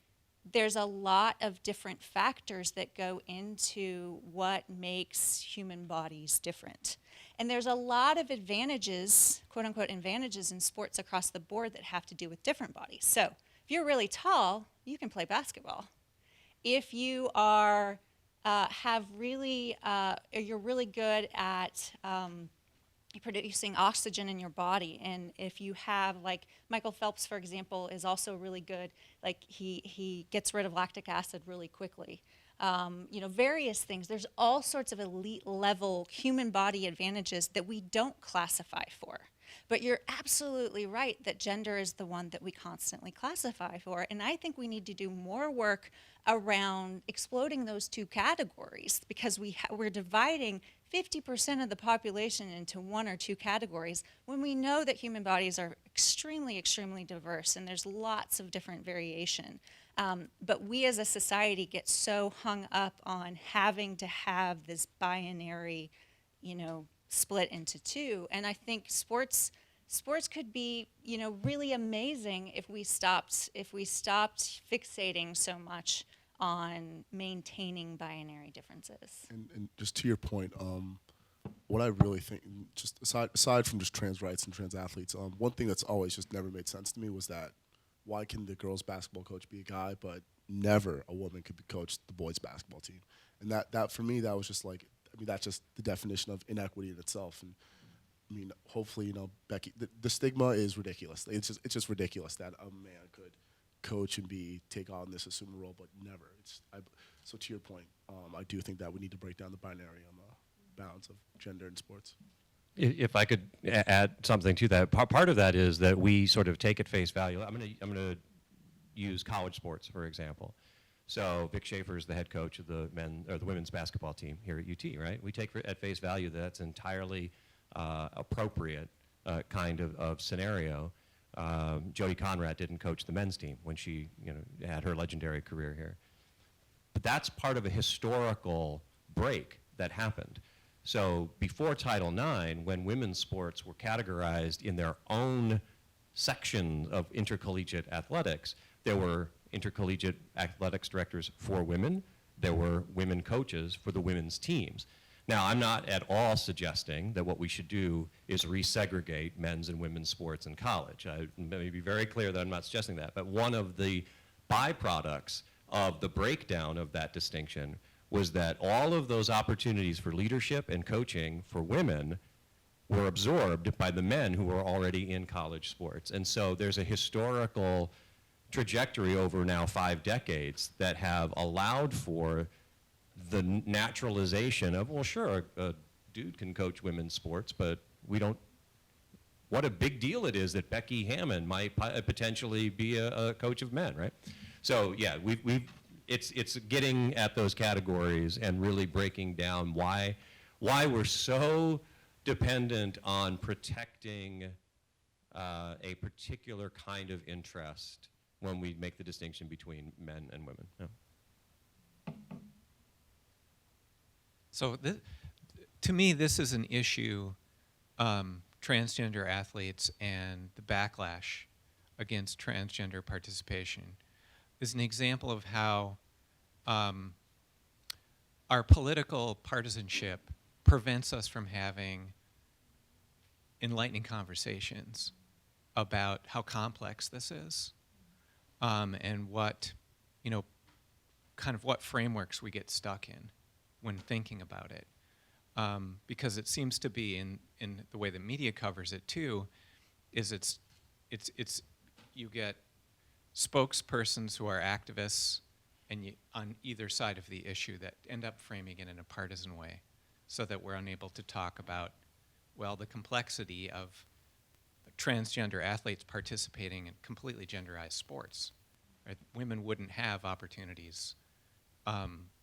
there's a lot of different factors that go into what makes human bodies different. And there's a lot of advantages, quote unquote advantages, in sports across the board that have to do with different bodies. So if you're really tall, you can play basketball. If you are you're really good at producing oxygen in your body, and if you have, like Michael Phelps, for example, is also really good, like he gets rid of lactic acid really quickly. Various things. There's all sorts of elite level human body advantages that we don't classify for. But you're absolutely right that gender is the one that we constantly classify for. And I think we need to do more work around exploding those two categories, because we're dividing 50% of the population into one or two categories when we know that human bodies are extremely, extremely diverse and there's lots of different variation. But we as a society get so hung up on having to have this binary, split into two. And I think sports could be, really amazing if we stopped fixating so much on maintaining binary differences. And just to your point, what I really think, just aside from just trans rights and trans athletes, one thing that's always just never made sense to me was that why can the girls basketball coach be a guy, but never a woman could coach the boys basketball team? And that for me, that was just like, that's just the definition of inequity in itself. And hopefully, Becky, the stigma is ridiculous. It's just ridiculous that a man could coach and take on this assumed role, but never. So to your point, I do think that we need to break down the binary bounds of gender in sports. If I could add something to that, part of that is that we sort of take at face value. I'm going to use college sports, for example. So Vic Schaefer is the head coach of the women's basketball team here at UT, right? We take at face value that that's entirely appropriate kind of scenario. Jody Conrad didn't coach the men's team when she had her legendary career here. But that's part of a historical break that happened. So before Title IX, when women's sports were categorized in their own section of intercollegiate athletics, there were intercollegiate athletics directors for women. There were women coaches for the women's teams. Now, I'm not at all suggesting that what we should do is resegregate men's and women's sports in college. Let me be very clear that I'm not suggesting that. But one of the byproducts of the breakdown of that distinction was that all of those opportunities for leadership and coaching for women were absorbed by the men who were already in college sports. And so there's a historical trajectory over now 5 decades that have allowed for the naturalization of, well, sure, a dude can coach women's sports, but we don't what a big deal it is that Becky Hammond might potentially be a coach of men, right? So yeah, it's getting at those categories and really breaking down why we're so dependent on protecting a particular kind of interest when we make the distinction between men and women. Yeah. So to me, this is an issue, transgender athletes and the backlash against transgender participation is an example of how our political partisanship prevents us from having enlightening conversations about how complex this is, and what, kind of what frameworks we get stuck in when thinking about it. Because it seems to be in the way the media covers it too, is it's you get spokespersons who are activists and on either side of the issue that end up framing it in a partisan way, so that we're unable to talk about, well, the complexity of transgender athletes participating in completely genderized sports. Right? Women wouldn't have opportunities.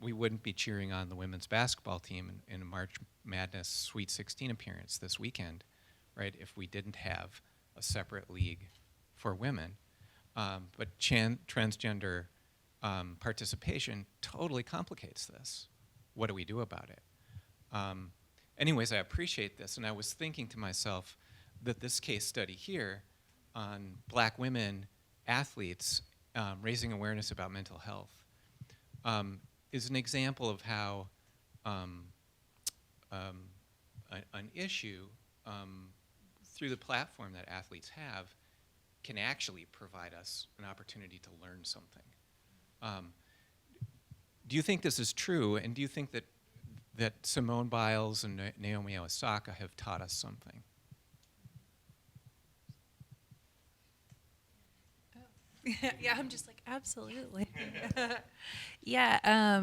We wouldn't be cheering on the women's basketball team in a March Madness Sweet 16 appearance this weekend, right, if we didn't have a separate league for women. But transgender participation totally complicates this. What do we do about it? Anyways, I appreciate this, and I was thinking to myself that this case study here on black women athletes raising awareness about mental health is an example of how an issue through the platform that athletes have can actually provide us an opportunity to learn something. Do you think this is true, and do you think that Simone Biles and Naomi Osaka have taught us something? Yeah, I'm just like, absolutely. Yeah.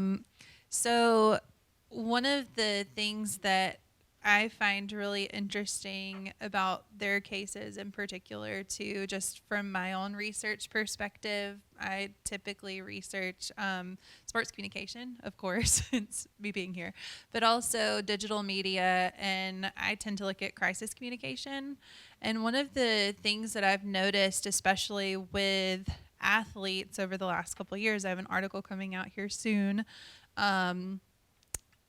So one of the things that I find really interesting about their cases in particular, too, just from my own research perspective, I typically research sports communication, of course, it's me being here, but also digital media, and I tend to look at crisis communication. And one of the things that I've noticed, especially with athletes over the last couple of years, I have an article coming out here soon,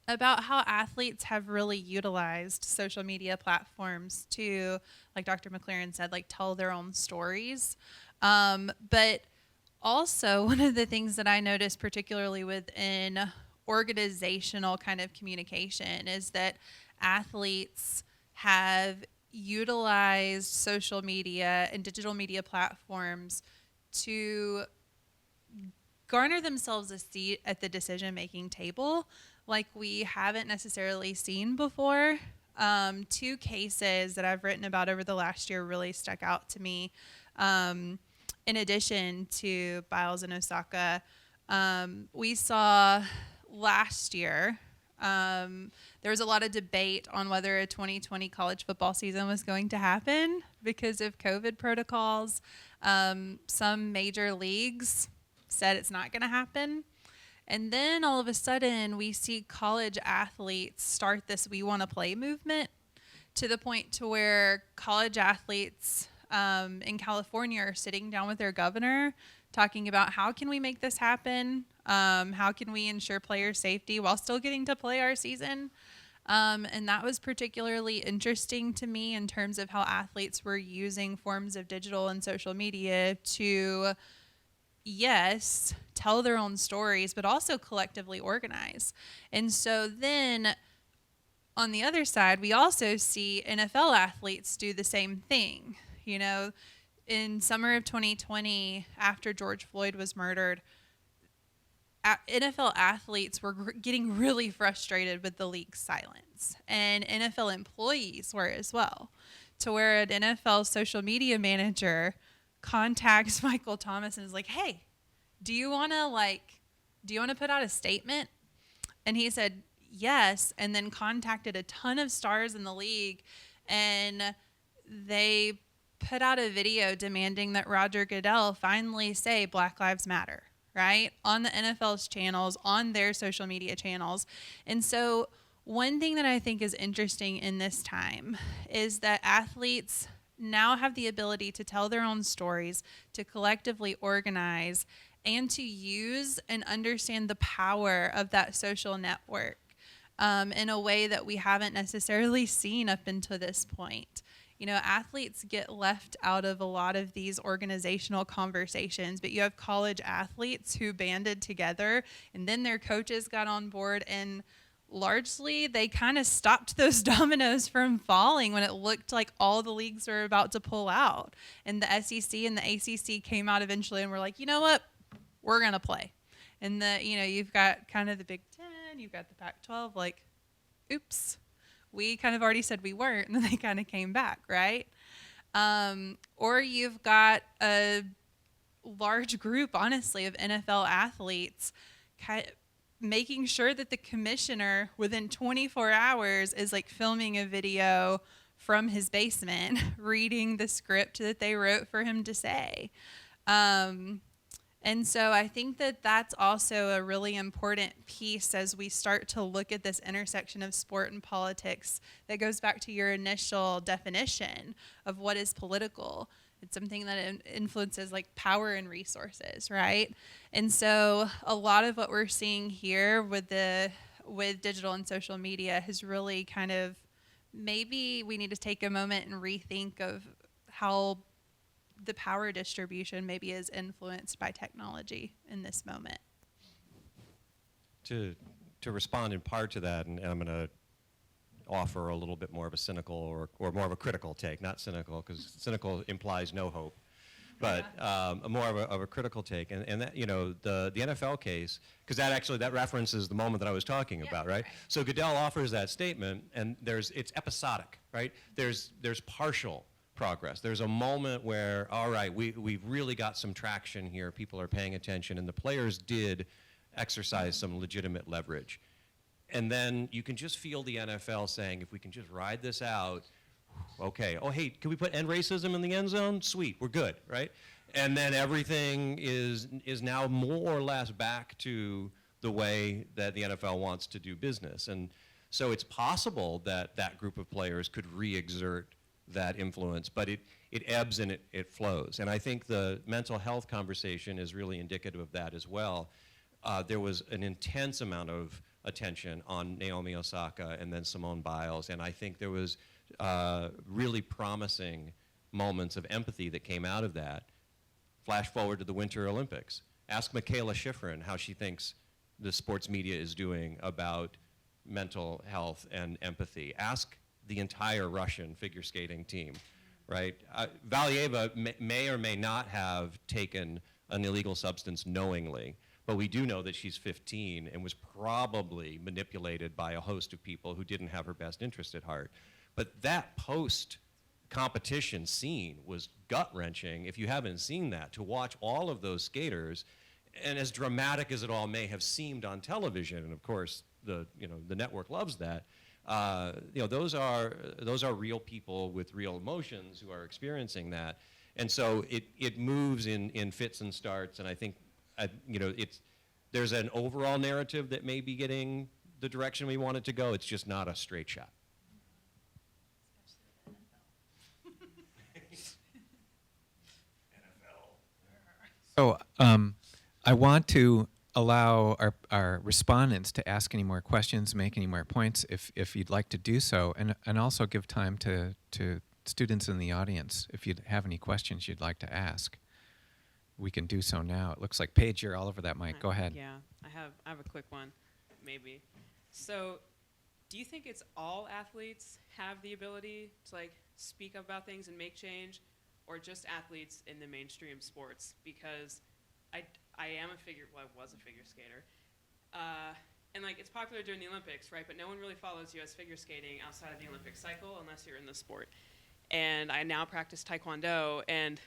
about how athletes have really utilized social media platforms to, like Dr. McClearen said, like tell their own stories. But also one of the things that I noticed particularly within organizational kind of communication is that athletes have utilized social media and digital media platforms to garner themselves a seat at the decision-making table like we haven't necessarily seen before. Two cases that I've written about over the last year really stuck out to me. In addition to Biles and Osaka, we saw last year, there was a lot of debate on whether a 2020 college football season was going to happen because of COVID protocols. Some major leagues said it's not going to happen. And then all of a sudden, we see college athletes start this "we want to play" movement to the point to where college athletes in California are sitting down with their governor talking about how can we make this happen? How can we ensure player safety while still getting to play our season? And that was particularly interesting to me in terms of how athletes were using forms of digital and social media to, yes, tell their own stories, but also collectively organize. And so then on the other side, we also see NFL athletes do the same thing. You know, in summer of 2020, after George Floyd was murdered, NFL athletes were getting really frustrated with the league's silence. And NFL employees were as well, to where an NFL social media manager contacts Michael Thomas and is like, "Hey, do you want to put out a statement?" And he said yes, and then contacted a ton of stars in the league and they put out a video demanding that Roger Goodell finally say Black Lives Matter, right? On the NFL's channels, on their social media channels. And so one thing that I think is interesting in this time is that athletes now have the ability to tell their own stories, to collectively organize, and to use and understand the power of that social network in a way that we haven't necessarily seen up until this point. You know, athletes get left out of a lot of these organizational conversations, but you have college athletes who banded together, and then their coaches got on board, and largely they kind of stopped those dominoes from falling when it looked like all the leagues were about to pull out. And the SEC and the ACC came out eventually and were like, you know what, we're going to play. And you've got kind of the Big Ten, you've got the Pac-12, like, oops. We kind of already said we weren't, and then they kind of came back, right? Or you've got a large group, honestly, of NFL athletes making sure that the commissioner within 24 hours is like filming a video from his basement, reading the script that they wrote for him to say. And so I think that that's also a really important piece as we start to look at this intersection of sport and politics that goes back to your initial definition of what is political. It's something that influences like power and resources, right? And so a lot of what we're seeing here with digital and social media has really kind of, maybe we need to take a moment and rethink of how the power distribution maybe is influenced by technology in this moment. To respond in part to that, and I'm going to offer a little bit more of a cynical or more of a critical take, not cynical, because cynical implies no hope, but more of a critical take. And that, the NFL case, because that references the moment that I was talking about, right? So Goodell offers that statement, and it's episodic, right? There's partial progress. There's a moment where, all right, we've really got some traction here. People are paying attention, and the players did exercise some legitimate leverage. And then you can just feel the NFL saying, if we can just ride this out, okay. Oh, hey, can we put end racism in the end zone? Sweet, we're good, right? And then everything is now more or less back to the way that the NFL wants to do business. And so it's possible that that group of players could re-exert that influence, but it ebbs and it flows. And I think the mental health conversation is really indicative of that as well. There was an intense amount of attention on Naomi Osaka and then Simone Biles, and I think there was really promising moments of empathy that came out of that. Flash forward to the Winter Olympics. Ask Michaela Schifrin how she thinks the sports media is doing about mental health and empathy. Ask the entire Russian figure skating team, right? Valieva may or may not have taken an illegal substance knowingly, but we do know that she's 15 and was probably manipulated by a host of people who didn't have her best interest at heart. But that post-competition scene was gut-wrenching, if you haven't seen that, to watch all of those skaters, and as dramatic as it all may have seemed on television, and of course the network loves that, those are real people with real emotions who are experiencing that, and so it moves in fits and starts. And I think there's an overall narrative that may be getting the direction we want it to go. It's just not a straight shot. So I want to allow our respondents to ask any more questions, make any more points if you'd like to do so, and also give time to students in the audience if you have any questions you'd like to ask. We can do so now. It looks like Paige, you're all over that mic. Go ahead. Yeah, I have a quick one, maybe. So, do you think it's all athletes have the ability to speak about things and make change, or just athletes in the mainstream sports? Because I was a figure skater, and it's popular during the Olympics, right? But no one really follows U.S. figure skating outside of the Olympic cycle unless you're in the sport. And I now practice Taekwondo, and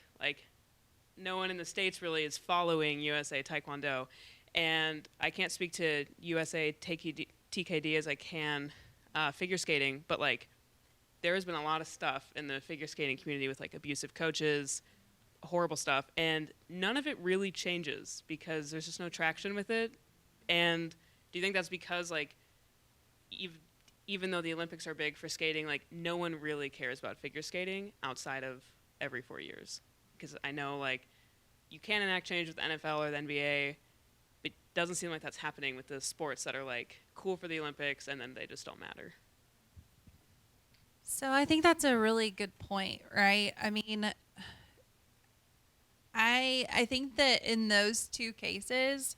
no one in the States really is following USA Taekwondo. And I can't speak to USA TKD as I can figure skating, but there has been a lot of stuff in the figure skating community with like abusive coaches, horrible stuff, and none of it really changes because there's just no traction with it. And do you think that's because like even though the Olympics are big for skating, like no one really cares about figure skating outside of every 4 years? Because I know like you can enact change with the NFL or the NBA, but it doesn't seem like that's happening with the sports that are like cool for the Olympics and then they just don't matter. So I think that's a really good point, right? I mean, I think that in those two cases,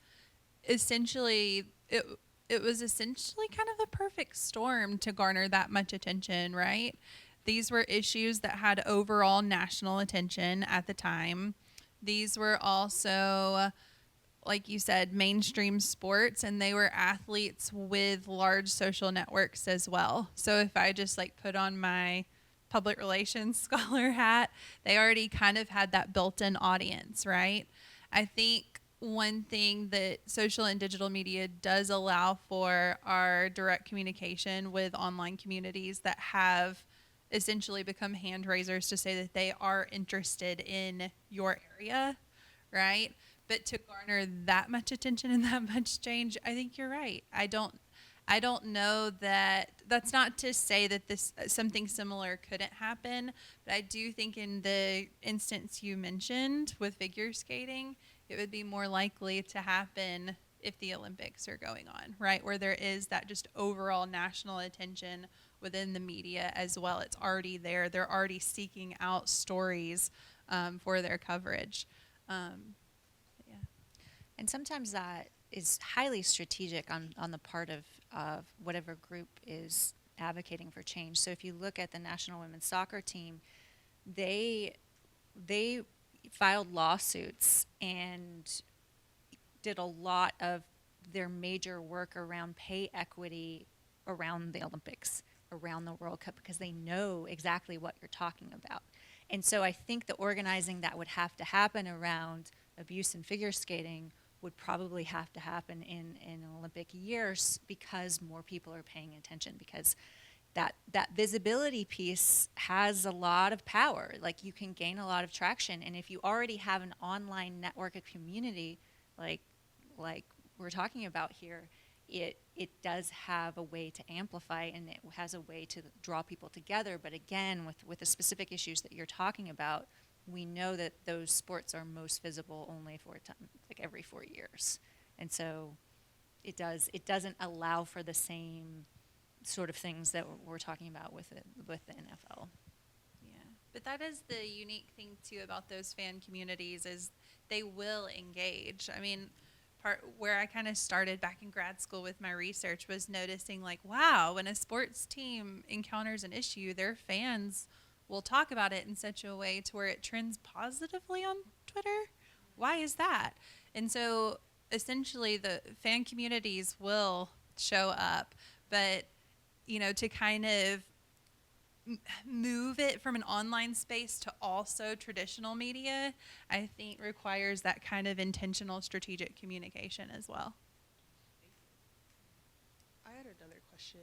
essentially it was essentially kind of the perfect storm to garner that much attention, right? These were issues that had overall national attention at the time. These were also, like you said, mainstream sports, and they were athletes with large social networks as well. So if I just like put on my public relations scholar hat, they already kind of had that built-in audience, right? I think one thing that social and digital media does allow for are direct communication with online communities that have essentially become hand raisers to say that they are interested in your area, right? But to garner that much attention and that much change, I think you're right. I don't know that that's not to say that this something similar couldn't happen, but I do think in the instance you mentioned with figure skating, it would be more likely to happen if the Olympics are going on, right? Where there is that just overall national attention within the media as well. It's already there. They're already seeking out stories for their coverage. Yeah. And sometimes that is highly strategic on the part of whatever group is advocating for change. So if you look at the national women's soccer team, they filed lawsuits and did a lot of their major work around pay equity around the Olympics, around the World Cup, because they know exactly what you're talking about. And so I think the organizing that would have to happen around abuse in figure skating would probably have to happen in Olympic years because more people are paying attention, because that visibility piece has a lot of power. Like, you can gain a lot of traction, and if you already have an online network of community like we're talking about here, it does have a way to amplify, and it has a way to draw people together. But again, with the specific issues that you're talking about, we know that those sports are most visible only for a time, like every 4 years. And so it doesn't allow for the same sort of things that we're talking about with the NFL. Yeah, but that is the unique thing too about those fan communities is they will engage. I mean, part where I kind of started back in grad school with my research was noticing like, wow, when a sports team encounters an issue, their fans will talk about it in such a way to where it trends positively on Twitter. Why is that? And so essentially the fan communities will show up, but to kind of move it from an online space to also traditional media, I think requires that kind of intentional strategic communication as well. I had another question.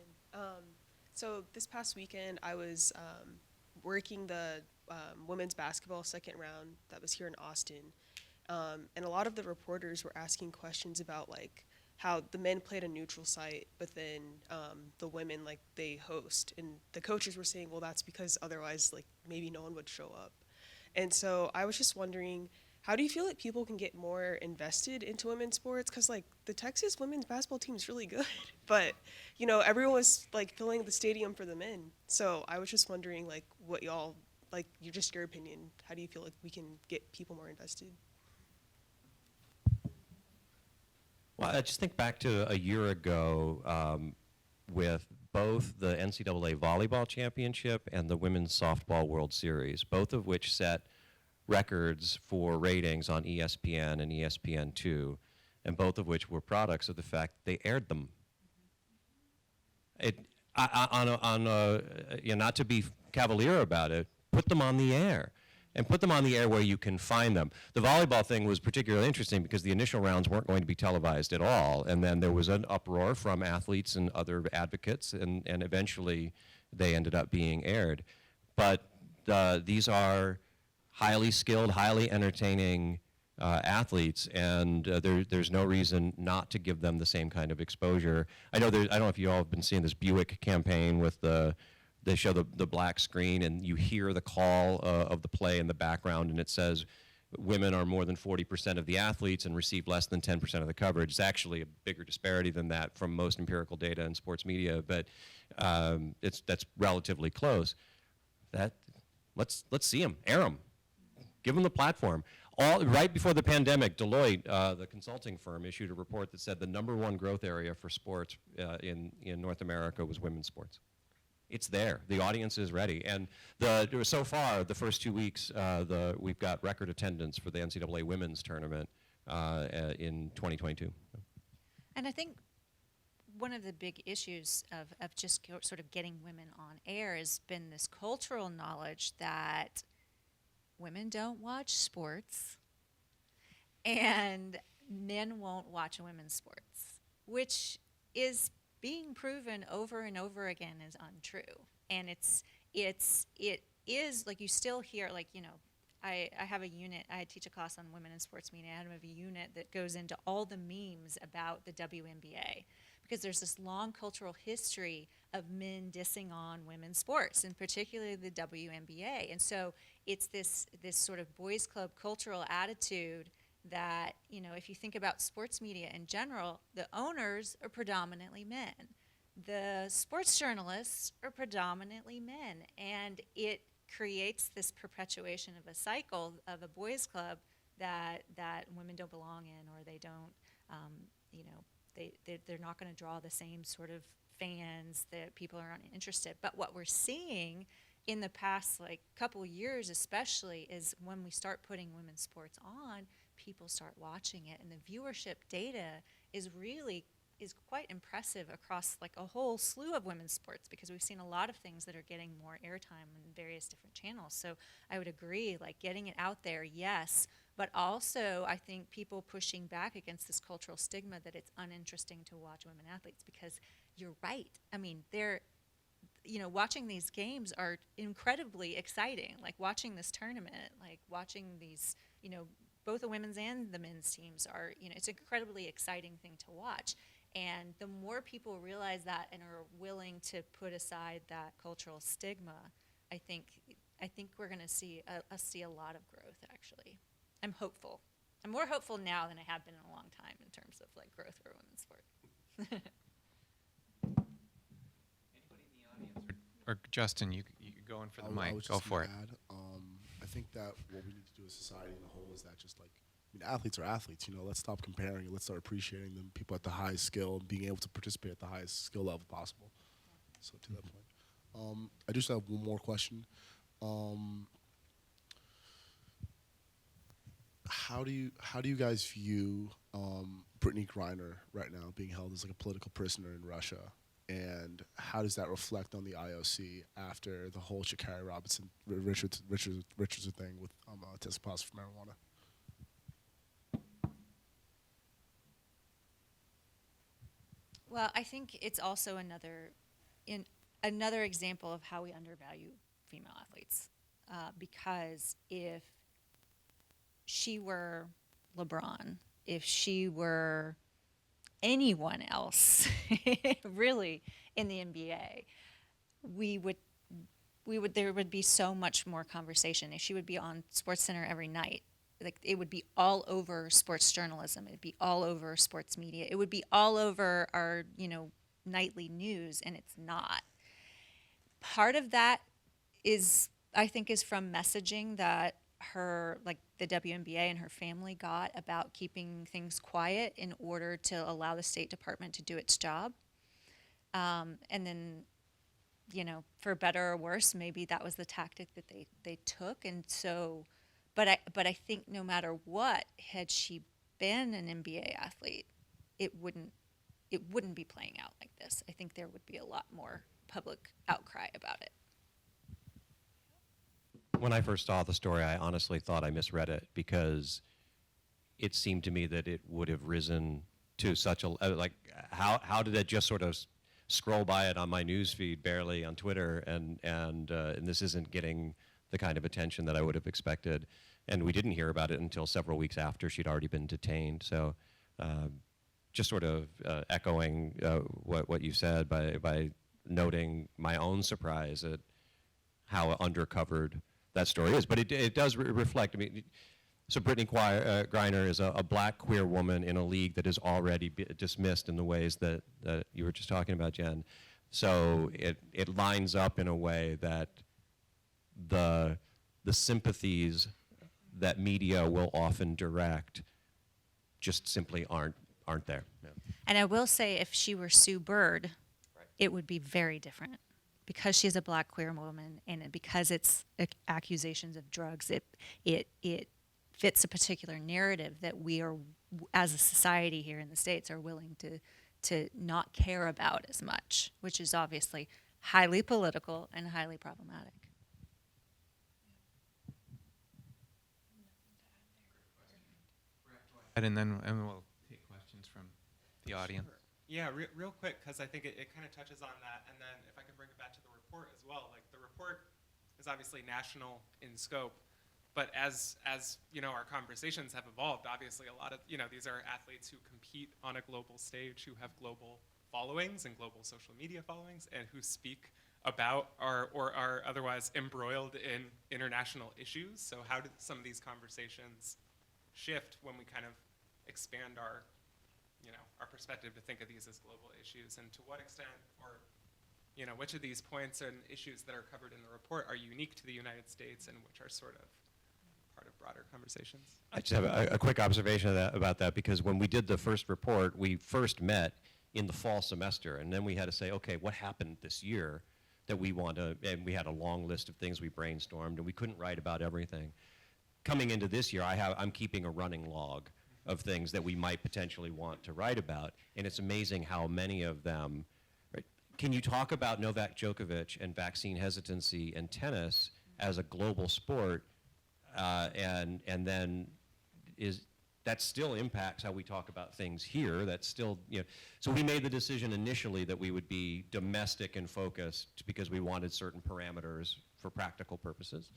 So this past weekend, I was working the women's basketball second round that was here in Austin. And a lot of the reporters were asking questions about like how the men played a neutral site, but then the women, like, they host. And the coaches were saying, well, that's because otherwise, like, maybe no one would show up. And so I was just wondering, how do you feel like people can get more invested into women's sports? Because, like, the Texas women's basketball team is really good, but, everyone was, like, filling the stadium for the men. So I was just wondering, like, what y'all, like, just your opinion, how do you feel like we can get people more invested? Well, I just think back to a year ago with both the NCAA Volleyball Championship and the Women's Softball World Series, both of which set records for ratings on ESPN and ESPN2, and both of which were products of the fact they aired them. Not to be cavalier about it, put them on the air. And put them on the air where you can find them. The volleyball thing was particularly interesting because the initial rounds weren't going to be televised at all. And then there was an uproar from athletes and other advocates, and eventually they ended up being aired. But these are highly skilled, highly entertaining athletes, and there's no reason not to give them the same kind of exposure. I don't know if you all have been seeing this Buick campaign with they show the black screen and you hear the call of the play in the background, and it says women are more than 40% of the athletes and receive less than 10% of the coverage. It's actually a bigger disparity than that from most empirical data in sports media, but that's relatively close. Let's see them, air them, give them the platform. Right before the pandemic, Deloitte, the consulting firm, issued a report that said the -- growth area for sports in North America was women's sports. It's there. The audience is ready. And so far, the first 2 weeks, we've got record attendance for the NCAA women's tournament in 2022. And I think one of the big issues of just sort of getting women on air has been this cultural knowledge that women don't watch sports and men won't watch women's sports, which is being proven over and over again is untrue. And it is like, you still hear, like, you know, I have a unit, I teach a class on women in sports media. I have a unit that goes into all the memes about the WNBA, because there's this long cultural history of men dissing on women's sports, and particularly the WNBA. And so it's this sort of boys club cultural attitude that, you know, if you think about sports media in general, the owners are predominantly men. The sports journalists are predominantly men. And it creates this perpetuation of a cycle of a boys club that women don't belong in, or they don't, you know, they're not going to draw the same sort of fans, that people are uninterested. But what we're seeing in the past, like, couple years especially, is when we start putting women's sports on, people start watching it, and the viewership data is quite impressive across like a whole slew of women's sports, because we've seen a lot of things that are getting more airtime in various different channels. So I would agree, like, getting it out there, yes, but also I think people pushing back against this cultural stigma that it's uninteresting to watch women athletes, because you're right. I mean, you know, watching these games are incredibly exciting. Like watching this tournament, like watching these, you know, both the women's and the men's teams are, you know, it's an incredibly exciting thing to watch. And the more people realize that and are willing to put aside that cultural stigma, I think we're going to see a lot of growth, actually. I'm hopeful. I'm more hopeful now than I have been in a long time in terms of like growth for women's sport. Anybody in the audience? Or Justin, you go in for the mic. Go for it. I think that what we need to do as society in a whole is that just like, I mean, athletes are athletes, you know, let's stop comparing and let's start appreciating them, people at the highest skill, being able to participate at the highest skill level possible. So to that point. I just have one more question. How do you guys view Brittany Griner right now being held as like a political prisoner in Russia? And how does that reflect on the IOC after the whole Sha'Carri Robinson Richardson thing with testing positive for marijuana? Well, I think it's also another example of how we undervalue female athletes, because if she were LeBron, if she were anyone else really in the NBA, there would be so much more conversation. If she would be on SportsCenter every night, like it would be all over sports journalism, it'd be all over sports media, it would be all over our, you know, nightly news, and it's not. Part of that is, I think, is from messaging that her, like the WNBA and her family got about keeping things quiet in order to allow the State Department to do its job. And then, you know, for better or worse, maybe that was the tactic that they took. And so, but I think no matter what, had she been an NBA athlete, it wouldn't be playing out like this. I think there would be a lot more public outcry about it. When I first saw the story, I honestly thought I misread it, because it seemed to me that it would have risen to such a, like, how did it just sort of scroll by it on my news feed barely on Twitter, and this isn't getting the kind of attention that I would have expected. And we didn't hear about it until several weeks after she'd already been detained. So just sort of echoing what you said by noting my own surprise at how undercovered that story is. But it does reflect, I mean, so Brittany Griner is a black queer woman in a league that is already dismissed in the ways that you were just talking about, Jen. So it lines up in a way that the sympathies that media will often direct just simply aren't there. Yeah. And I will say, if she were Sue Bird, it would be very different. Because she's a black queer woman, and because it's accusations of drugs, it fits a particular narrative that we are, as a society here in the States, are willing to not care about as much, which is obviously highly political and highly problematic. And then we'll take questions from the audience. Yeah, real quick, because I think it kind of touches on that, and then if I can bring it back to the report as well. Like, the report is obviously national in scope, but as you know, our conversations have evolved, obviously a lot of, you know, these are athletes who compete on a global stage, who have global followings and global social media followings, and who speak about or are otherwise embroiled in international issues. So how do some of these conversations shift when we kind of expand our perspective to think of these as global issues, and to what extent, or which of these points and issues that are covered in the report are unique to the United States and which are sort of part of broader conversations? I just have a quick observation about that, because when we did the first report, we first met in the fall semester, and then we had to say, okay, what happened this year that we want to, and we had a long list of things we brainstormed, and we couldn't write about everything. Coming into this year, I'm keeping a running log of things that we might potentially want to write about, and it's amazing how many of them, right? Can you talk about Novak Djokovic and vaccine hesitancy and tennis as a global sport, and then that still impacts how we talk about things here? That's still, so we made the decision initially that we would be domestic and focused because we wanted certain parameters for practical purposes,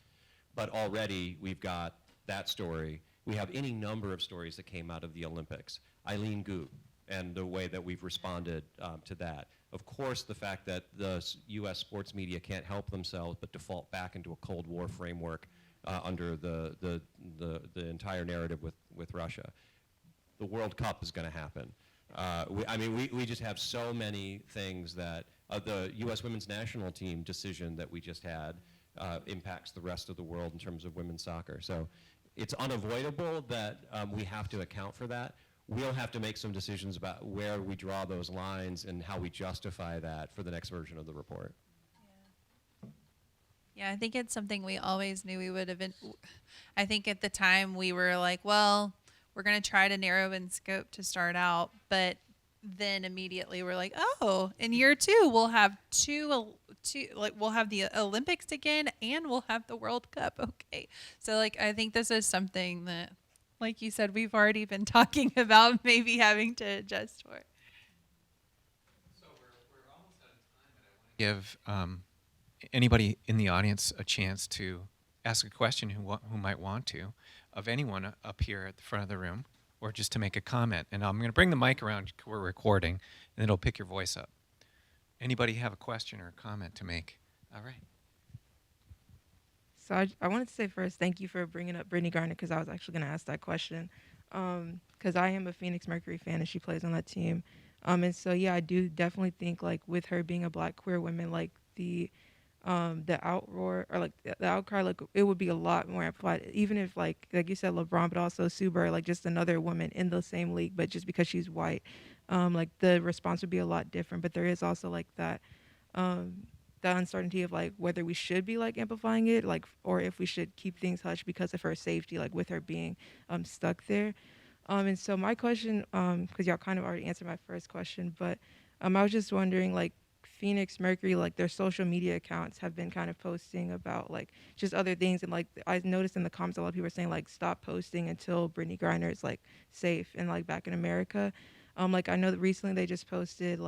but already we've got that story. We have any number of stories that came out of the Olympics. Eileen Gu and the way that we've responded to that. Of course, the fact that the U.S. sports media can't help themselves but default back into a Cold War framework under the entire narrative with Russia. The World Cup is going to happen. We just have so many things that the U.S. women's national team decision that we just had impacts the rest of the world in terms of women's soccer. So it's unavoidable that we have to account for that. We'll have to make some decisions about where we draw those lines and how we justify that for the next version of the report. Yeah, I think it's something we always knew we would have been. I think at the time we were like, well, we're going to try to narrow in scope to start out, but then immediately we're like, oh, in year 2 we'll have we'll have the Olympics again, and we'll have the World Cup. Okay, so I think this is something that, like you said, we've already been talking about maybe having to adjust for. So we're almost out of time, and I want to give anybody in the audience a chance to ask a question who might want to, of anyone up here at the front of the room, or just to make a comment. And I'm going to bring the mic around, we're recording, and it'll pick your voice up. Anybody have a question or a comment to make? All right. So I wanted to say first, thank you for bringing up Brittany Griner, because I was actually going to ask that question. Because I am a Phoenix Mercury fan, and she plays on that team. And so, yeah, I do definitely think, with her being a black queer woman, the outroar, or the outcry, it would be a lot more amplified, even if like you said, LeBron, but also Sue Bird, just another woman in the same league, but just because she's white, the response would be a lot different. But there is also that uncertainty of whether we should be amplifying it, or if we should keep things hushed because of her safety, with her being stuck there. And so my question, because y'all kind of already answered my first question, but I was just wondering, Phoenix Mercury, their social media accounts have been kind of posting about just other things, and I noticed in the comments a lot of people are saying stop posting until Brittany Griner is safe and back in America. I know that recently they just posted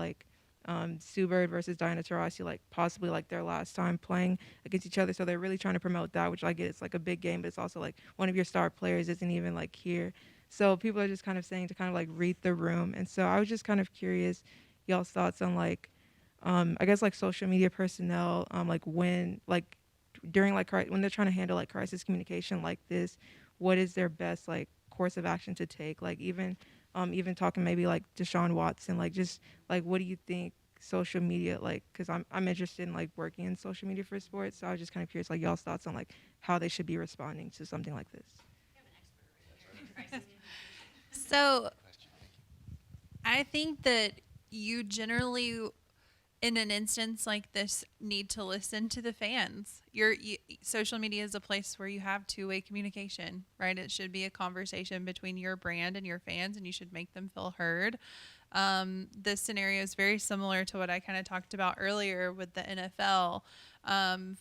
Sue Bird versus Diana Taurasi, like possibly like their last time playing against each other. So they're really trying to promote that, which I get it's like a big game, but it's also like one of your star players isn't even like here. So people are just kind of saying to kind of like read the room. And so I was just kind of curious y'all's thoughts on like, I guess like social media personnel, like when like during like when they're trying to handle like crisis communication like this, what is their best like course of action to take? Like even talking maybe like Deshaun Watson, like just like what do you think social media like? Because I'm interested in like working in social media for sports, so I was just kind of curious like y'all's thoughts on like how they should be responding to something like this. So I think that you generally, in an instance like this, need to listen to the fans. Social media is a place where you have two-way communication, right? It should be a conversation between your brand and your fans, and you should make them feel heard. This scenario is very similar to what I kind of talked about earlier with the NFL.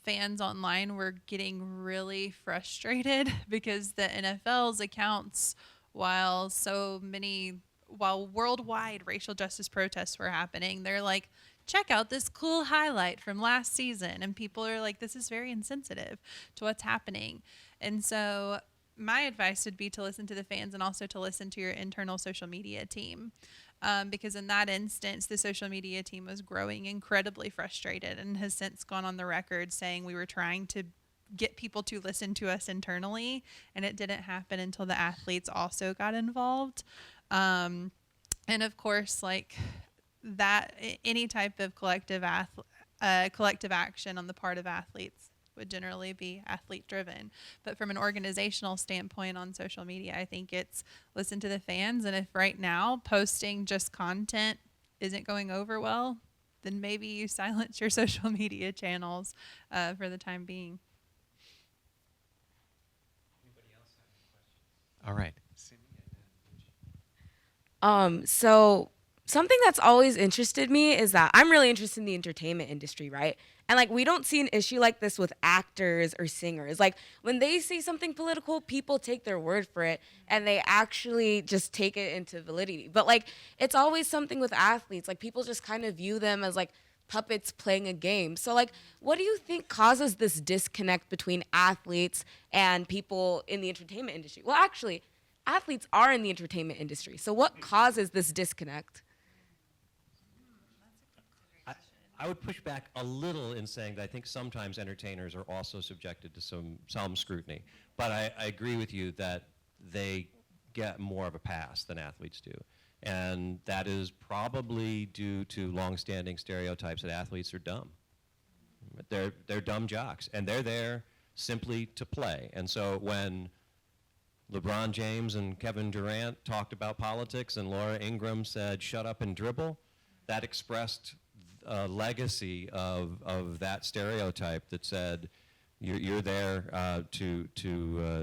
Fans online were getting really frustrated because the NFL's accounts, while worldwide racial justice protests were happening, they're like, check out this cool highlight from last season. And people are like, this is very insensitive to what's happening. And so my advice would be to listen to the fans and also to listen to your internal social media team. Because in that instance, the social media team was growing incredibly frustrated and has since gone on the record saying we were trying to get people to listen to us internally, and it didn't happen until the athletes also got involved. And of course, like that, any type of collective action on the part of athletes would generally be athlete driven. But from an organizational standpoint on social media, I think it's listen to the fans. And if right now posting just content isn't going over well, then maybe you silence your social media channels for the time being. All right. So something that's always interested me is that I'm really interested in the entertainment industry, right? And like we don't see an issue like this with actors or singers. Like when they say something political, people take their word for it and they actually just take it into validity. But like it's always something with athletes. Like people just kind of view them as like puppets playing a game. So like what do you think causes this disconnect between athletes and people in the entertainment industry? Well, actually, athletes are in the entertainment industry. So what causes this disconnect? I would push back a little in saying that I think sometimes entertainers are also subjected to some scrutiny. But I agree with you that they get more of a pass than athletes do. And that is probably due to longstanding stereotypes that athletes are dumb. They're dumb jocks, and they're there simply to play. And so when LeBron James and Kevin Durant talked about politics and Laura Ingraham said, shut up and dribble, that expressed a legacy of that stereotype that said you're there to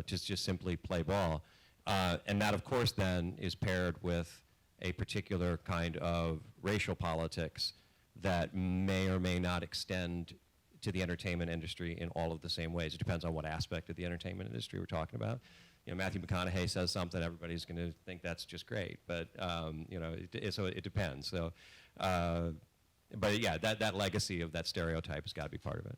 just simply play ball. And that, of course, then is paired with a particular kind of racial politics that may or may not extend to the entertainment industry in all of the same ways. It depends on what aspect of the entertainment industry we're talking about. You know, Matthew McConaughey says something, everybody's going to think that's just great. But you know, so it depends. So, but yeah, that legacy of that stereotype has got to be part of it.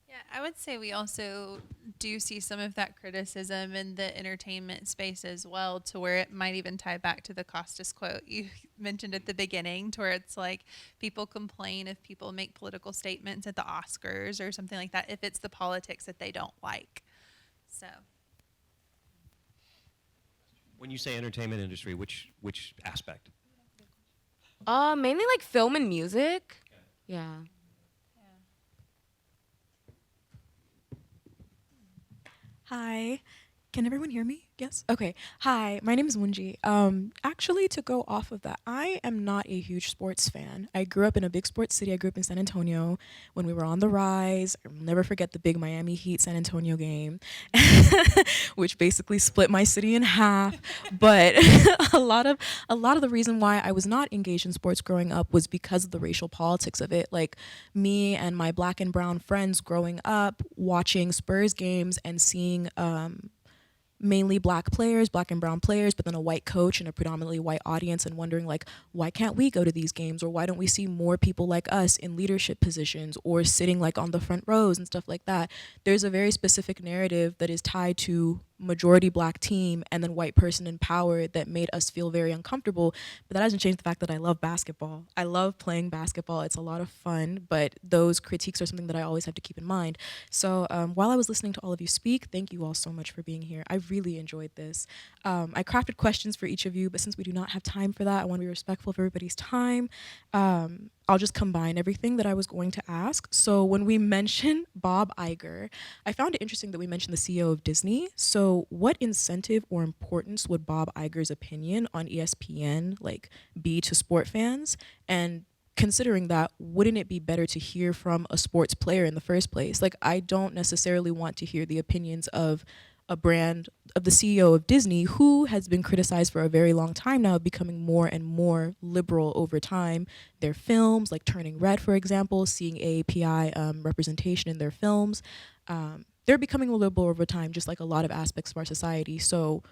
Yeah, I would say we also do see some of that criticism in the entertainment space as well, to where it might even tie back to the Costas quote you mentioned at the beginning, to where it's like people complain if people make political statements at the Oscars or something like that, if it's the politics that they don't like. So, when you say entertainment industry, which aspect? Mainly like film and music. Okay. Yeah. Hi. Can everyone hear me? Yes? Okay. Hi, my name is Munji. Actually, to go off of that, I am not a huge sports fan. I grew up in a big sports city. I grew up in San Antonio when we were on the rise. I'll never forget the big Miami Heat San Antonio game, which basically split my city in half. But a lot of the reason why I was not engaged in sports growing up was because of the racial politics of it. Like me and my black and brown friends growing up watching Spurs games and seeing mainly black players, black and brown players, but then a white coach and a predominantly white audience, and wondering like, why can't we go to these games, or why don't we see more people like us in leadership positions or sitting like on the front rows and stuff like that. There's a very specific narrative that is tied to majority black team and then white person in power that made us feel very uncomfortable. But that doesn't change the fact that I love basketball. I love playing basketball. It's a lot of fun, but those critiques are something that I always have to keep in mind. So while I was listening to all of you speak, thank you all so much for being here. I really enjoyed this. I crafted questions for each of you, but since we do not have time for that, I want to be respectful of everybody's time. I'll just combine everything that I was going to ask. So when we mentioned Bob Iger, I found it interesting that we mentioned the CEO of Disney. So what incentive or importance would Bob Iger's opinion on ESPN like be to sport fans? And considering that, wouldn't it be better to hear from a sports player in the first place? Like, I don't necessarily want to hear the opinions of a brand, of the CEO of Disney, who has been criticized for a very long time now, becoming more and more liberal over time. Their films, like Turning Red, for example, seeing AAPI representation in their films, they're becoming more liberal over time, just like a lot of aspects of our society. So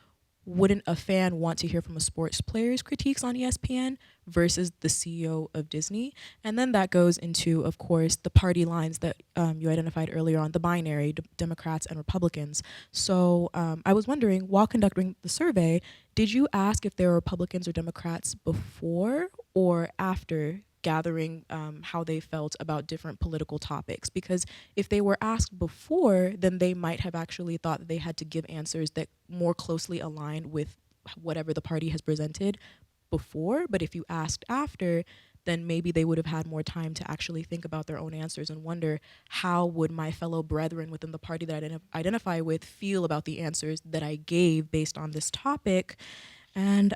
wouldn't a fan want to hear from a sports player's critiques on ESPN versus the CEO of Disney? And then that goes into, of course, the party lines that you identified earlier on, the binary, Democrats and Republicans. So I was wondering, while conducting the survey, did you ask if there were Republicans or Democrats before or after gathering how they felt about different political topics? Because if they were asked before, then they might have actually thought that they had to give answers that more closely aligned with whatever the party has presented before. But if you asked after, then maybe they would have had more time to actually think about their own answers and wonder, how would my fellow brethren within the party that I identify with feel about the answers that I gave based on this topic? And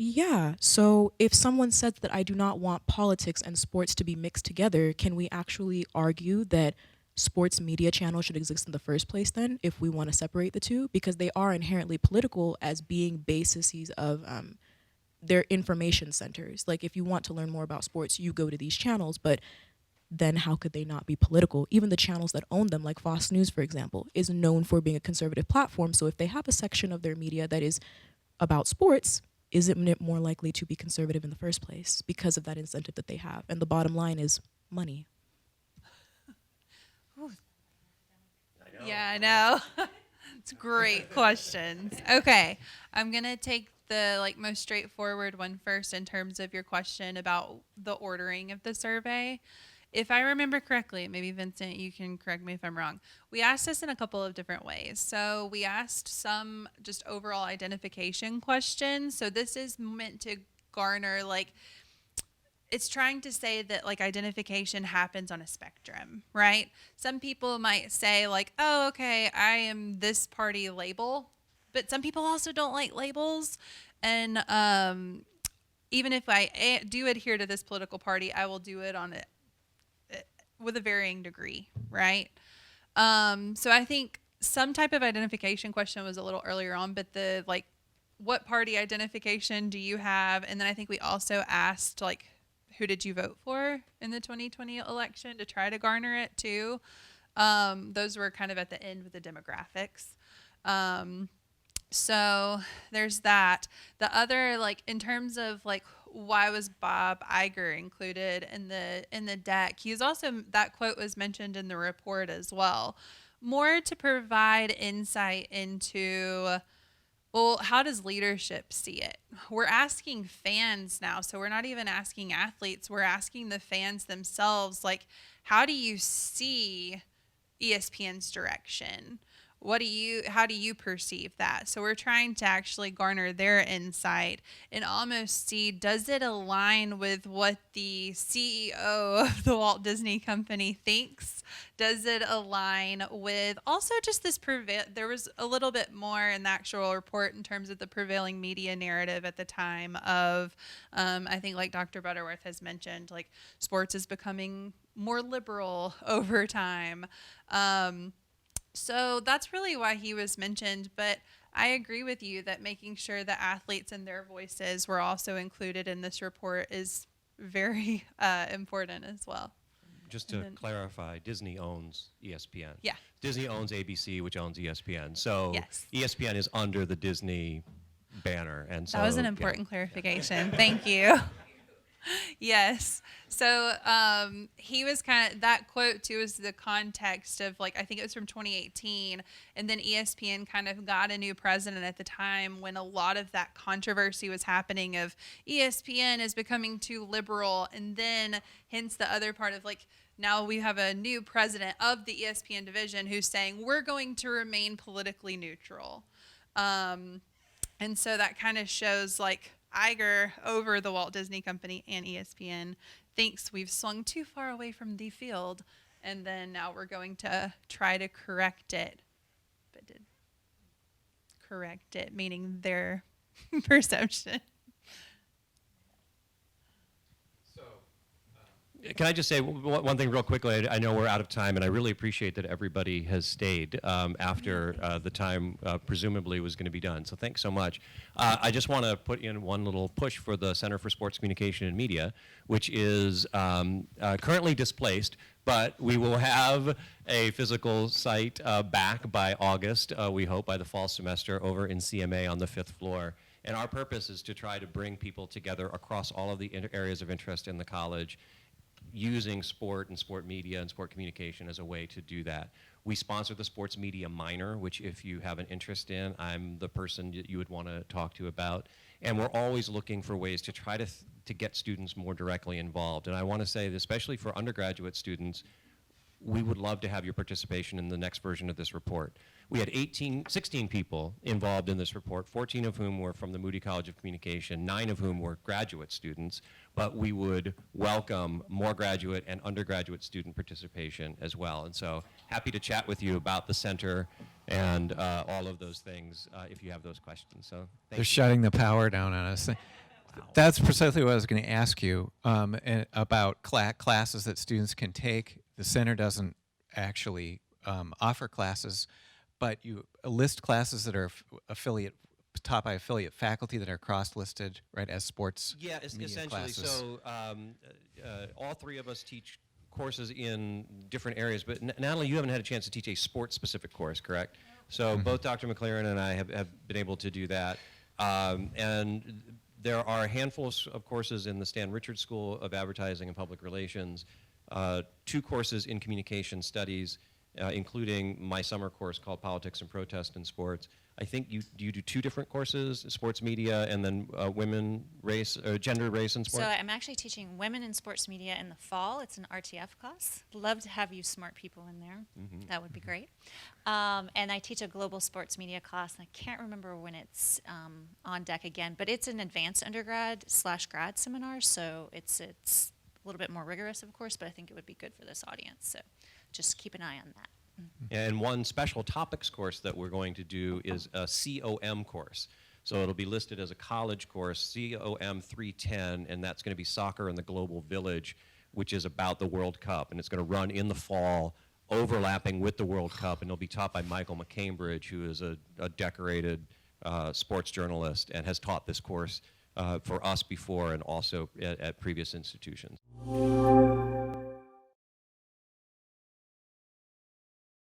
yeah, so if someone says that I do not want politics and sports to be mixed together, can we actually argue that sports media channels should exist in the first place then, if we want to separate the two? Because they are inherently political as being bases of their information centers. Like, if you want to learn more about sports, you go to these channels, but then how could they not be political? Even the channels that own them, like Fox News, for example, is known for being a conservative platform. So if they have a section of their media that is about sports, isn't it more likely to be conservative in the first place because of that incentive that they have? And the bottom line is money. Yeah, I know. It's great questions. Okay, I'm gonna take the most straightforward one first in terms of your question about the ordering of the survey. If I remember correctly, maybe Vincent, you can correct me if I'm wrong. We asked this in a couple of different ways. So we asked some just overall identification questions. So this is meant to garner it's trying to say that identification happens on a spectrum, right? Some people might say oh, okay, I am this party label, but some people also don't like labels. And even if I do adhere to this political party, I will do it on it with a varying degree, right? So I think some type of identification question was a little earlier on, but the what party identification do you have? And then I think we also asked who did you vote for in the 2020 election to try to garner it too. Those were kind of at the end with the demographics. So there's that. The other in terms of why was Bob Iger included in the deck? He's also, that quote was mentioned in the report as well, more to provide insight into, well, how does leadership see it? We're asking fans now, so we're not even asking athletes. We're asking the fans themselves, how do you see ESPN's direction? How do you perceive that? So we're trying to actually garner their insight and almost see, does it align with what the CEO of the Walt Disney Company thinks? Does it align with also just this there was a little bit more in the actual report in terms of the prevailing media narrative at the time of, I think Dr. Butterworth has mentioned, sports is becoming more liberal over time. So that's really why he was mentioned, but I agree with you that making sure that athletes and their voices were also included in this report is very important as well. just And to then- clarify, Disney owns ESPN. Yeah. Disney owns ABC, which owns ESPN. So Yes. ESPN is under the Disney banner, and so That was an yeah. important clarification. Thank you. Yes. So he was kind of, that quote too is the context of, like, I think it was from 2018. And then ESPN kind of got a new president at the time when a lot of that controversy was happening of ESPN is becoming too liberal. And then hence the other part of, like, now we have a new president of the ESPN division who's saying we're going to remain politically neutral. And so that kind of shows, like, Iger over the Walt Disney Company and ESPN thinks we've swung too far away from the field, and then now we're going to try to correct it. But did correct it, meaning their perception. Can I just say one thing real quickly? I know we're out of time, and I really appreciate that everybody has stayed after the time presumably was going to be done. So thanks so much. I just want to put in one little push for the Center for Sports Communication and Media, which is currently displaced, but we will have a physical site back by August, we hope by the fall semester, over in CMA on the 5th floor. And our purpose is to try to bring people together across all of the areas of interest in the college, using sport and sport media and sport communication as a way to do that. We sponsor the sports media minor, which if you have an interest in, I'm the person that you would want to talk to about. And we're always looking for ways to try to get students more directly involved. And I want to say that especially for undergraduate students, we would love to have your participation in the next version of this report. We had 16 people involved in this report, 14 of whom were from the Moody College of Communication, 9 of whom were graduate students, but we would welcome more graduate and undergraduate student participation as well. And so happy to chat with you about the center and all of those things if you have those questions. So They're shutting the power down on us. That's precisely what I was going to ask you about classes that students can take. The center doesn't actually offer classes, but you list classes that are taught by affiliate faculty that are cross-listed, right, as sports media essentially. classes. So all three of us teach courses in different areas, but Natalie, you haven't had a chance to teach a sports-specific course, correct? So both Dr. McClearen and I have been able to do that. And there are handfuls of courses in the Stan Richards School of Advertising and Public Relations, 2 courses in communication studies, including my summer course called Politics and Protest in Sports. I think you do 2 different courses, sports media and then women, race, gender, race, and sports? So I'm actually teaching women in sports media in the fall. It's an RTF class. Love to have you smart people in there. Mm-hmm. That would be great. And I teach a global sports media class, and I can't remember when it's on deck again, but it's an advanced undergrad/grad seminar, so it's a little bit more rigorous, of course, but I think it would be good for this audience. So just keep an eye on that. And one special topics course that we're going to do is a COM course. So it'll be listed as a college course, COM 310, and that's going to be Soccer in the Global Village, which is about the World Cup. And it's going to run in the fall, overlapping with the World Cup, and it'll be taught by Michael McCambridge, who is a decorated sports journalist and has taught this course for us before and also at previous institutions.